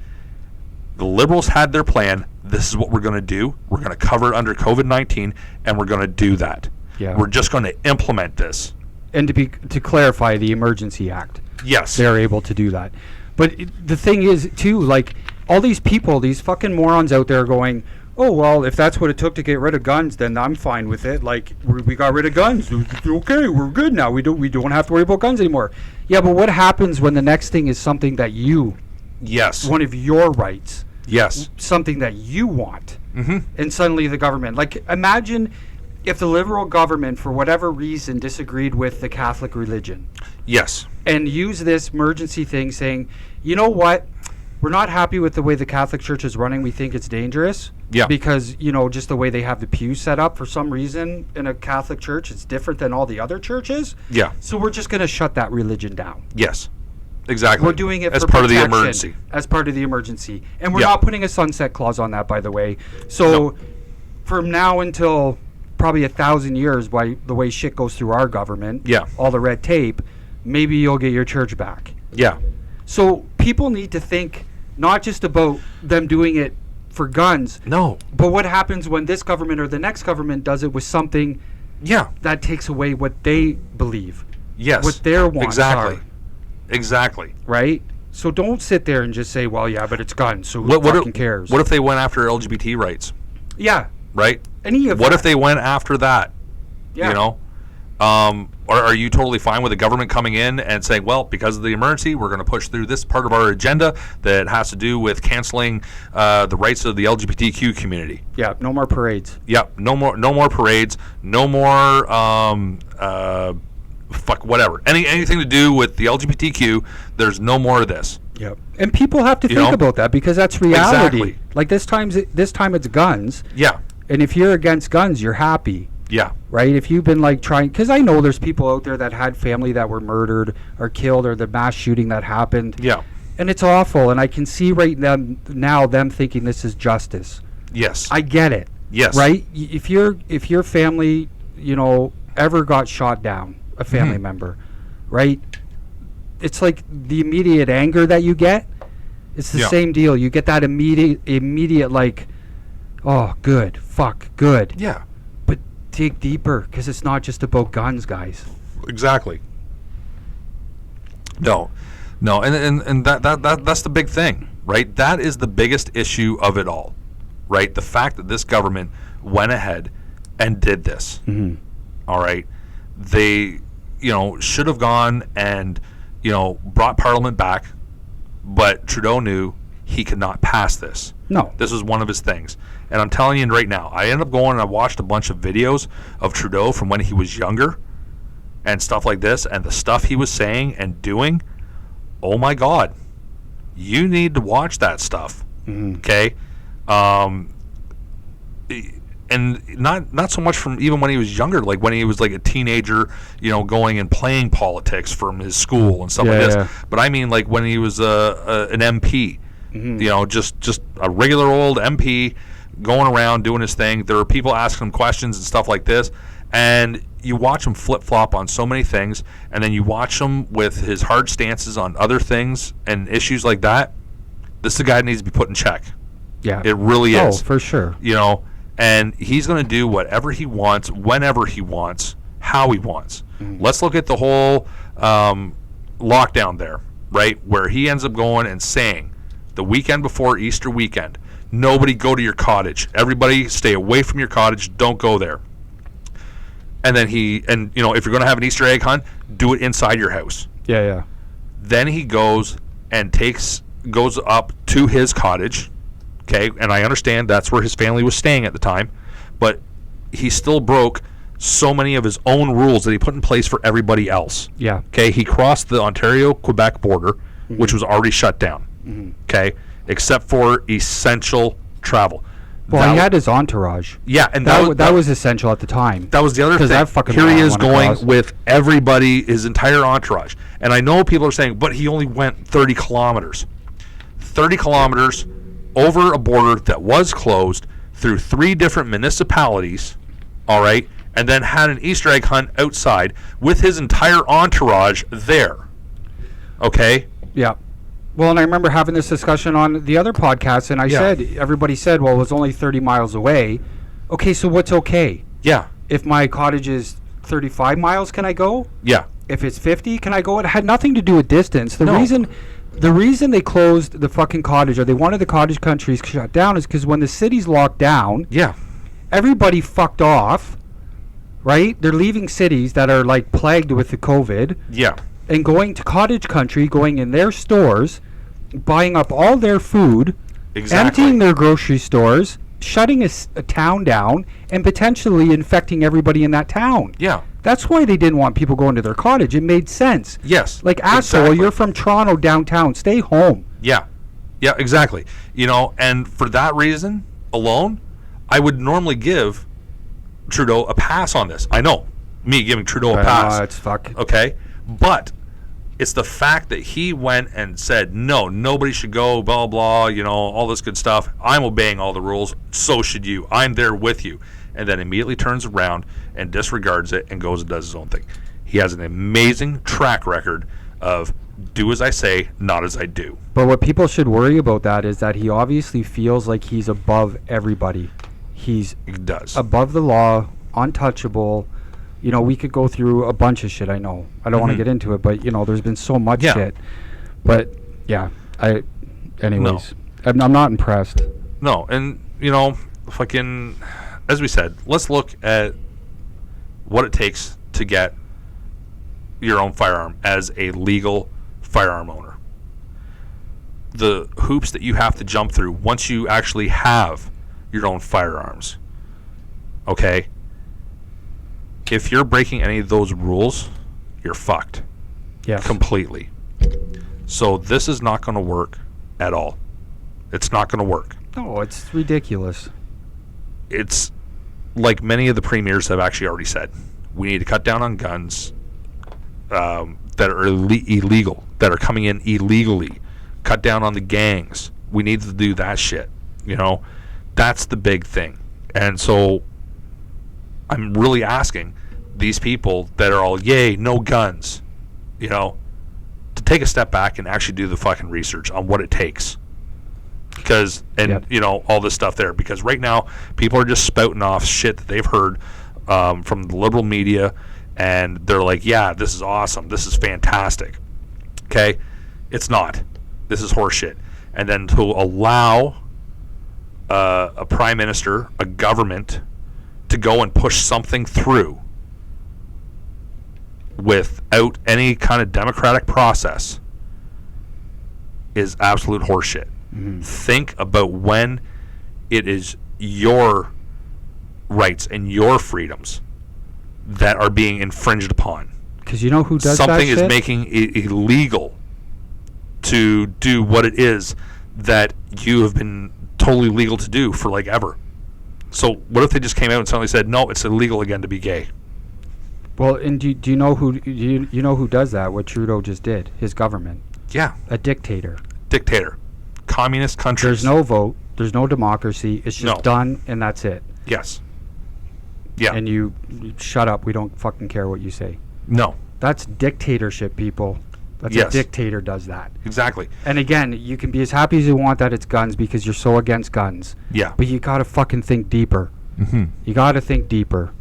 The Liberals had their plan. This is what we're going to do. We're going to cover it under COVID-19, and we're going to do that. Yeah. We're just going to implement this. And to clarify, the Emergency Act. Yes. They're able to do that. But the thing is, too, like, all these people, these fucking morons out there going, oh, well, if that's what it took to get rid of guns, then I'm fine with it. Like, we got rid of guns. Okay, we're good now. We don't have to worry about guns anymore. Yeah, but what happens when the next thing is something that you... Yes. One of your rights. Yes. Something that you want. And suddenly the government... Like, imagine if the Liberal government, for whatever reason, disagreed with the Catholic religion. Yes. And used this emergency thing saying, you know what? We're not happy with the way the Catholic Church is running. We think it's dangerous. Yeah. Because, just the way they have the pews set up for some reason in a Catholic church, it's different than all the other churches. Yeah. So we're just going to shut that religion down. Yes. Exactly. We're doing it as for part of the protection, emergency. As part of the emergency. And we're not putting a sunset clause on that, by the way. So from now until probably 1,000 years, by the way shit goes through our government, all the red tape, maybe you'll get your church back. Yeah. So people need to think not just about them doing it for guns. No. But what happens when this government or the next government does it with something that takes away what they believe. Yes. What their wants are. Exactly. Right? So don't sit there and just say, well, yeah, but it's guns, so who fucking cares? What if they went after LGBT rights? Yeah. Right? Any of What that. if they went after that? Yeah. Or are you totally fine with the government coming in and saying, well, because of the emergency, we're going to push through this part of our agenda that has to do with canceling the rights of the LGBTQ community? Yeah, no more parades. Yep, no more parades, no more whatever. Anything to do with the LGBTQ, there's no more of this. Yep. And people have to think about that because that's reality. Exactly. Like this time it's guns. Yeah. And if you're against guns, you're happy. Yeah. Right? If you've been trying, because I know there's people out there that had family that were murdered or killed or the mass shooting that happened. Yeah. And it's awful. And I can see now them thinking this is justice. Yes. I get it. Yes. Right? If your family, ever got shot down, a family member, right? It's like the immediate anger that you get. It's the same deal. You get that immediate like, oh, good, fuck, good. Yeah. But dig deeper, because it's not just about guns, guys. Exactly. No, and that's the big thing, right? That is the biggest issue of it all, right? The fact that this government went ahead and did this, all right, they, should have gone and, brought Parliament back, but Trudeau knew he could not pass this. No. This was one of his things. And I'm telling you right now, I ended up going and I watched a bunch of videos of Trudeau from when he was younger and stuff like this, and the stuff he was saying and doing. Oh my God. You need to watch that stuff. Okay? And not so much from even when he was younger, like when he was like a teenager, going and playing politics from his school and stuff like this. But I mean like when he was an MP, just a regular old MP going around doing his thing. There were people asking him questions and stuff like this, and you watch him flip-flop on so many things, and then you watch him with his hard stances on other things and issues like that. This is a guy that needs to be put in check. Yeah. It really is. Oh, for sure. And he's going to do whatever he wants, whenever he wants, how he wants. Let's look at the whole lockdown there, right, where he ends up going and saying the weekend before Easter weekend, nobody go to your cottage. Everybody stay away from your cottage. Don't go there. And then if you're going to have an Easter egg hunt, do it inside your house. Yeah. Then he goes and goes up to his cottage. Okay, and I understand that's where his family was staying at the time, but he still broke so many of his own rules that he put in place for everybody else. Yeah. Okay, he crossed the Ontario-Quebec border, which was already shut down. Okay, except for essential travel. Well, he had his entourage. Yeah, and that was essential at the time. That was the other thing. That fucking Here he is going across. with everybody, his entire entourage. And I know people are saying, but he only went 30 kilometers. 30 kilometers over a border that was closed through 3 different municipalities, all right, and then had an Easter egg hunt outside with his entire entourage there. Okay? Yeah. Well, and I remember having this discussion on the other podcast, and everybody said, well, it was only 30 miles away. Okay, so what's okay? Yeah. If my cottage is 35 miles, can I go? Yeah. If it's 50, can I go? It had nothing to do with distance. The reason they closed the fucking cottage, or they wanted the cottage countries shut down, is because when the cities locked down, everybody fucked off, right? They're leaving cities that are like plagued with the COVID, and going to cottage country, going in their stores, buying up all their food, emptying their grocery stores, shutting a town down, and potentially infecting everybody in that town. Yeah. That's why they didn't want people going to their cottage. It made sense. Yes. Like, asshole, you're from Toronto downtown. Stay home. Yeah. Yeah, exactly. And for that reason alone, I would normally give Trudeau a pass on this. I know. Me giving Trudeau a pass. It's fuck. Okay? But it's the fact that he went and said, no, nobody should go, blah, blah, all this good stuff. I'm obeying all the rules. So should you. I'm there with you. And then immediately turns around and disregards it and goes and does his own thing. He has an amazing track record of do as I say, not as I do. But what people should worry about that is that he obviously feels like he's above everybody. He does. Above the law, untouchable. We could go through a bunch of shit, I know. I don't want to get into it, but, there's been so much shit. But, yeah, anyways. No. I'm not impressed. No, and, fucking... As we said, let's look at what it takes to get your own firearm as a legal firearm owner. The hoops that you have to jump through once you actually have your own firearms. Okay? If you're breaking any of those rules, you're fucked. Yes. Completely. So this is not going to work at all. It's not going to work. No, it's ridiculous. It's like many of the premiers have actually already said, we need to cut down on guns that are illegal, that are coming in illegally. Cut down on the gangs. We need to do that shit. That's the big thing. And so I'm really asking these people that are all, yay, no guns, to take a step back and actually do the fucking research on what it takes. Because, all this stuff there. Because right now, people are just spouting off shit that they've heard from the liberal media, and they're like, yeah, this is awesome. This is fantastic. Okay? It's not. This is horseshit. And then to allow a prime minister, a government, to go and push something through without any kind of democratic process is absolute horseshit. Think about when it is your rights and your freedoms that are being infringed upon. Because you know who does Something that shit? is making it illegal to do what it is that you have been totally legal to do for like ever. So what if they just came out and suddenly said, no, it's illegal again to be gay? Well, and do you know who you know who does that? What Trudeau just did? His government. Yeah. A dictator. Dictator. Communist countries. There's no vote. There's no democracy. It's just No. done, and that's it. Yes. Yeah. And you shut up. We don't fucking care what you say. No. That's dictatorship, people. That's Yes. a dictator does that. Exactly. And again, you can be as happy as you want that it's guns because you're so against guns. Yeah. But you gotta fucking think deeper. You gotta think deeper.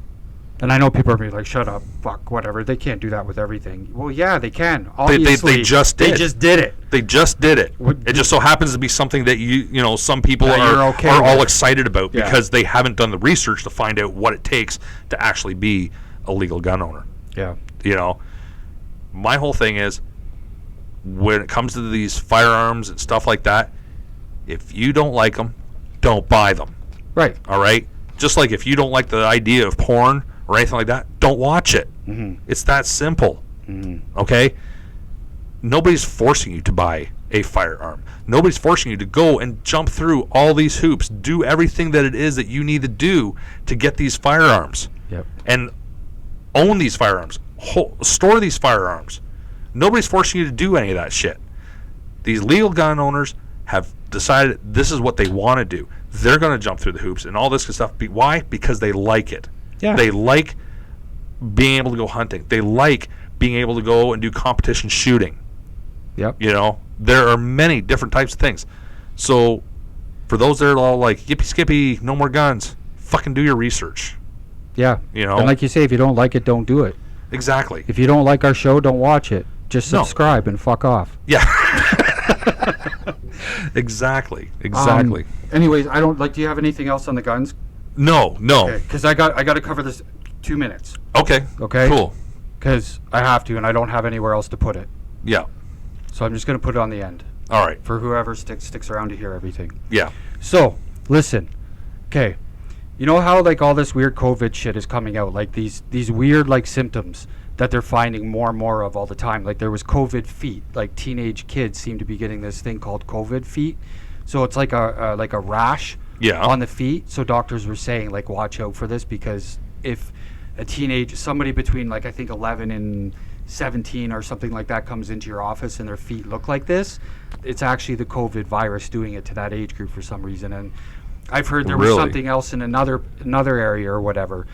And I know people are going to be like, shut up, fuck, whatever. They can't do that with everything. Well, yeah, they can. Obviously, they just did. They just did it. They just did it. It just so happens to be something that you know, some people That you're are okay all with. excited about Yeah. because they haven't done the research to find out what it takes to actually be a legal gun owner. Yeah. You know, my whole thing is when it comes to these firearms and stuff like that, if you don't like them, don't buy them. Right. All right? Just like if you don't like the idea of porn or anything like that, don't watch it. It's that simple. Okay? Nobody's forcing you to buy a firearm. Nobody's forcing you to go and jump through all these hoops, do everything that it is that you need to do to get these firearms. Yep. And own these firearms. Store these firearms. Nobody's forcing you to do any of that shit. These legal gun owners have decided this is what they want to do. They're going to jump through the hoops and all this good stuff. Why? Because they like it. Yeah. They like being able to go hunting. They like being able to go and do competition shooting. Yep. You know, there are many different types of things. So for those that are all like, yippee skippy, no more guns, fucking do your research. Yeah. You know? And like you say, if you don't like it, don't do it. Exactly. If you don't like our show, don't watch it. Just No. subscribe and fuck off. Yeah. Exactly. Exactly. Anyways, I don't like. Do you have anything else on the guns? No. Because I got to cover this 2 minutes. Okay. Okay. Cool. Because I have to, and I don't have anywhere else to put it. Yeah. So I'm just going to put it on the end All right. for whoever sticks around to hear everything. Yeah. So listen. Okay. You know how like all this weird COVID shit is coming out, like these weird like symptoms that they're finding more and more of all the time. Like there was COVID feet. Like teenage kids seem to be getting this thing called COVID feet. So it's like a rash Yeah. on the feet. So doctors were saying like watch out for this because if somebody between like I think 11 and 17 or something like that comes into your office and their feet look like this, it's actually the COVID virus doing it to that age group for some reason. And I've heard there was Really? something else in another area or whatever.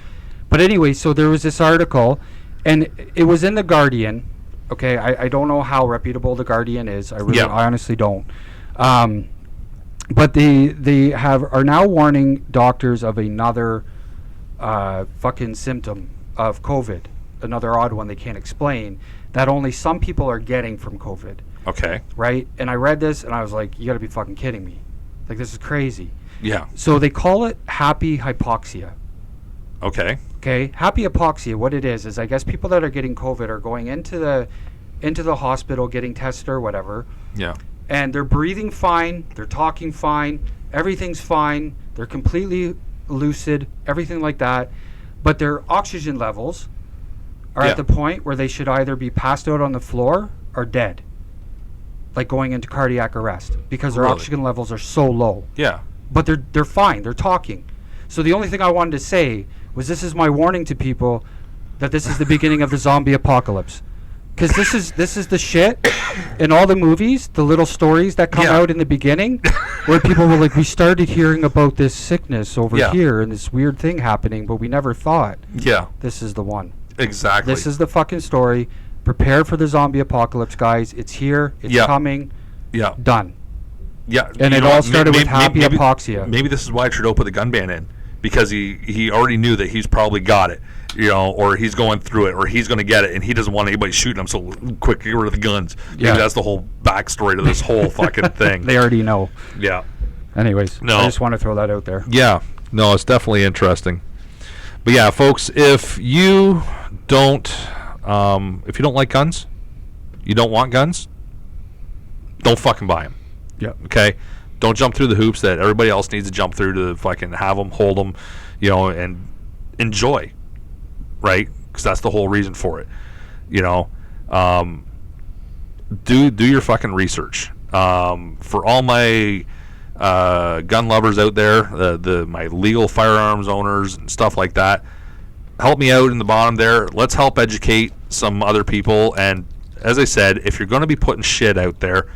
But anyway, so there was this article, and it was in the Guardian. Okay, I don't know how reputable the Guardian is. I honestly don't. But they are now warning doctors of another fucking symptom of COVID, another odd one they can't explain, that only some people are getting from COVID. Okay. Right? And I read this and I was like, you gotta be fucking kidding me. Like, this is crazy. Yeah. So they call it happy hypoxia. Okay. Okay? Happy hypoxia, what it is I guess people that are getting COVID are going into the hospital getting tested or whatever, Yeah. and they're breathing fine, they're talking fine, everything's fine, they're completely lucid, everything like that, but their oxygen levels are Yeah. at the point where they should either be passed out on the floor or dead, like going into cardiac arrest, because their Really? oxygen levels are so low. Yeah. But they're fine, they're talking. So the only thing I wanted to say was this is my warning to people that this is the beginning of the zombie apocalypse. Because this is the shit in all the movies, the little stories that come Yeah. out in the beginning, where people were like, we started hearing about this sickness over Yeah. here and this weird thing happening, but we never thought. Yeah. This is the one. Exactly. This is the fucking story. Prepare for the zombie apocalypse, guys. It's here. It's Yeah. coming. Yeah. Done. Yeah. And You it know all what? started with happy maybe, hypoxia. Maybe this is why Trudeau put the gun ban in, because he already knew that he's probably got it, you know, or he's going through it, or he's going to get it, and he doesn't want anybody shooting him. So quick, get rid of the guns. Maybe Yeah. that's the whole backstory to this whole fucking thing. They already know. Yeah. Anyways, No. I just want to throw that out there. Yeah, no, it's definitely interesting. But yeah, folks, if you don't like guns, you don't want guns, don't fucking buy them. Yeah. Okay? Don't jump through the hoops that everybody else needs to jump through to fucking have them, hold them, you know, and enjoy, right? Because that's the whole reason for it. You know, do your fucking research. For all my gun lovers out there, my legal firearms owners and stuff like that, help me out in the bottom there. Let's help educate some other people. And as I said, if you're going to be putting shit out there,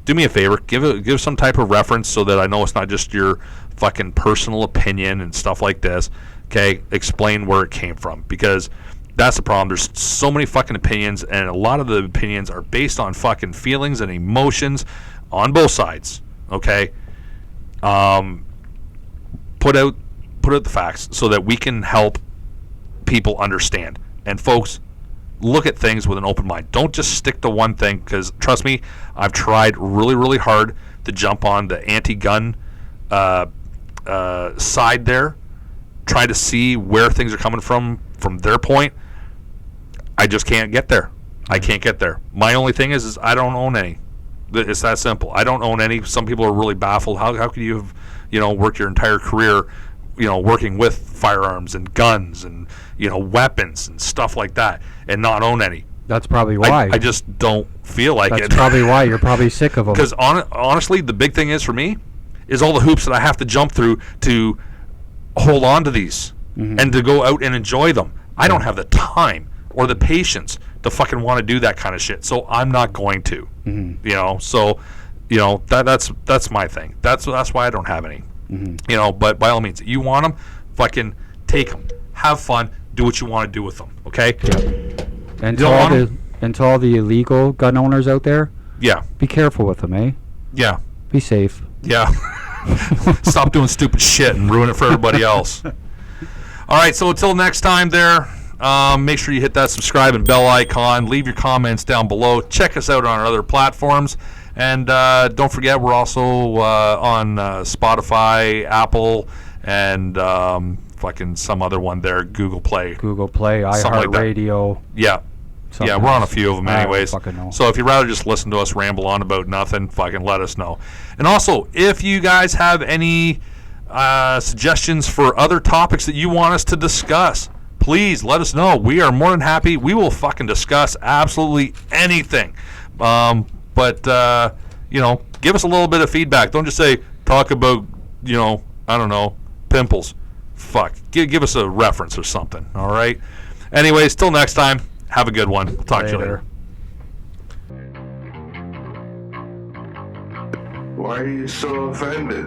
do me a favor, give some type of reference so that I know it's not just your fucking personal opinion and stuff like this. Okay, explain where it came from, because that's the problem. There's so many fucking opinions, and a lot of the opinions are based on fucking feelings and emotions on both sides. Okay, put out the facts so that we can help people understand. And folks, look at things with an open mind. Don't just stick to one thing, because trust me, I've tried really, really hard to jump on the anti-gun side there, try to see where things are coming from their point. I just can't get there. I can't get there. My only thing is I don't own any. It's that simple. I don't own any. Some people are really baffled. How could you have, worked your entire career, working with firearms and guns and, weapons and stuff like that and not own any? That's probably why. I just don't feel like it. That's probably why. You're probably sick of them. Because honestly, the big thing is for me is all the hoops that I have to jump through to hold on to these and to go out and enjoy them. I don't have the time or the patience to fucking want to do that kind of shit. So I'm not going to. So that's my thing. That's why I don't have any. But by all means, you want them, fucking take them. Have fun. Do what you want to do with them. Okay? Yeah. And to all the illegal gun owners out there, yeah, be careful with them, eh? Yeah. Be safe. Yeah. Stop doing stupid shit and ruin it for everybody else. All right, so until next time there, make sure you hit that subscribe and bell icon. Leave your comments down below. Check us out on our other platforms. And don't forget, we're also on Spotify, Apple, and fucking some other one there, Google Play. iHeartRadio. Yeah. Yeah, we're on a few of them anyways. So if you'd rather just listen to us ramble on about nothing, fucking let us know. And also, if you guys have any suggestions for other topics that you want us to discuss, please let us know. We are more than happy. We will fucking discuss absolutely anything. But give us a little bit of feedback. Don't just say, talk about, I don't know, pimples. Fuck. Give us a reference or something, all right? Anyways, till next time. Have a good one. Talk to you later. Why are you so offended?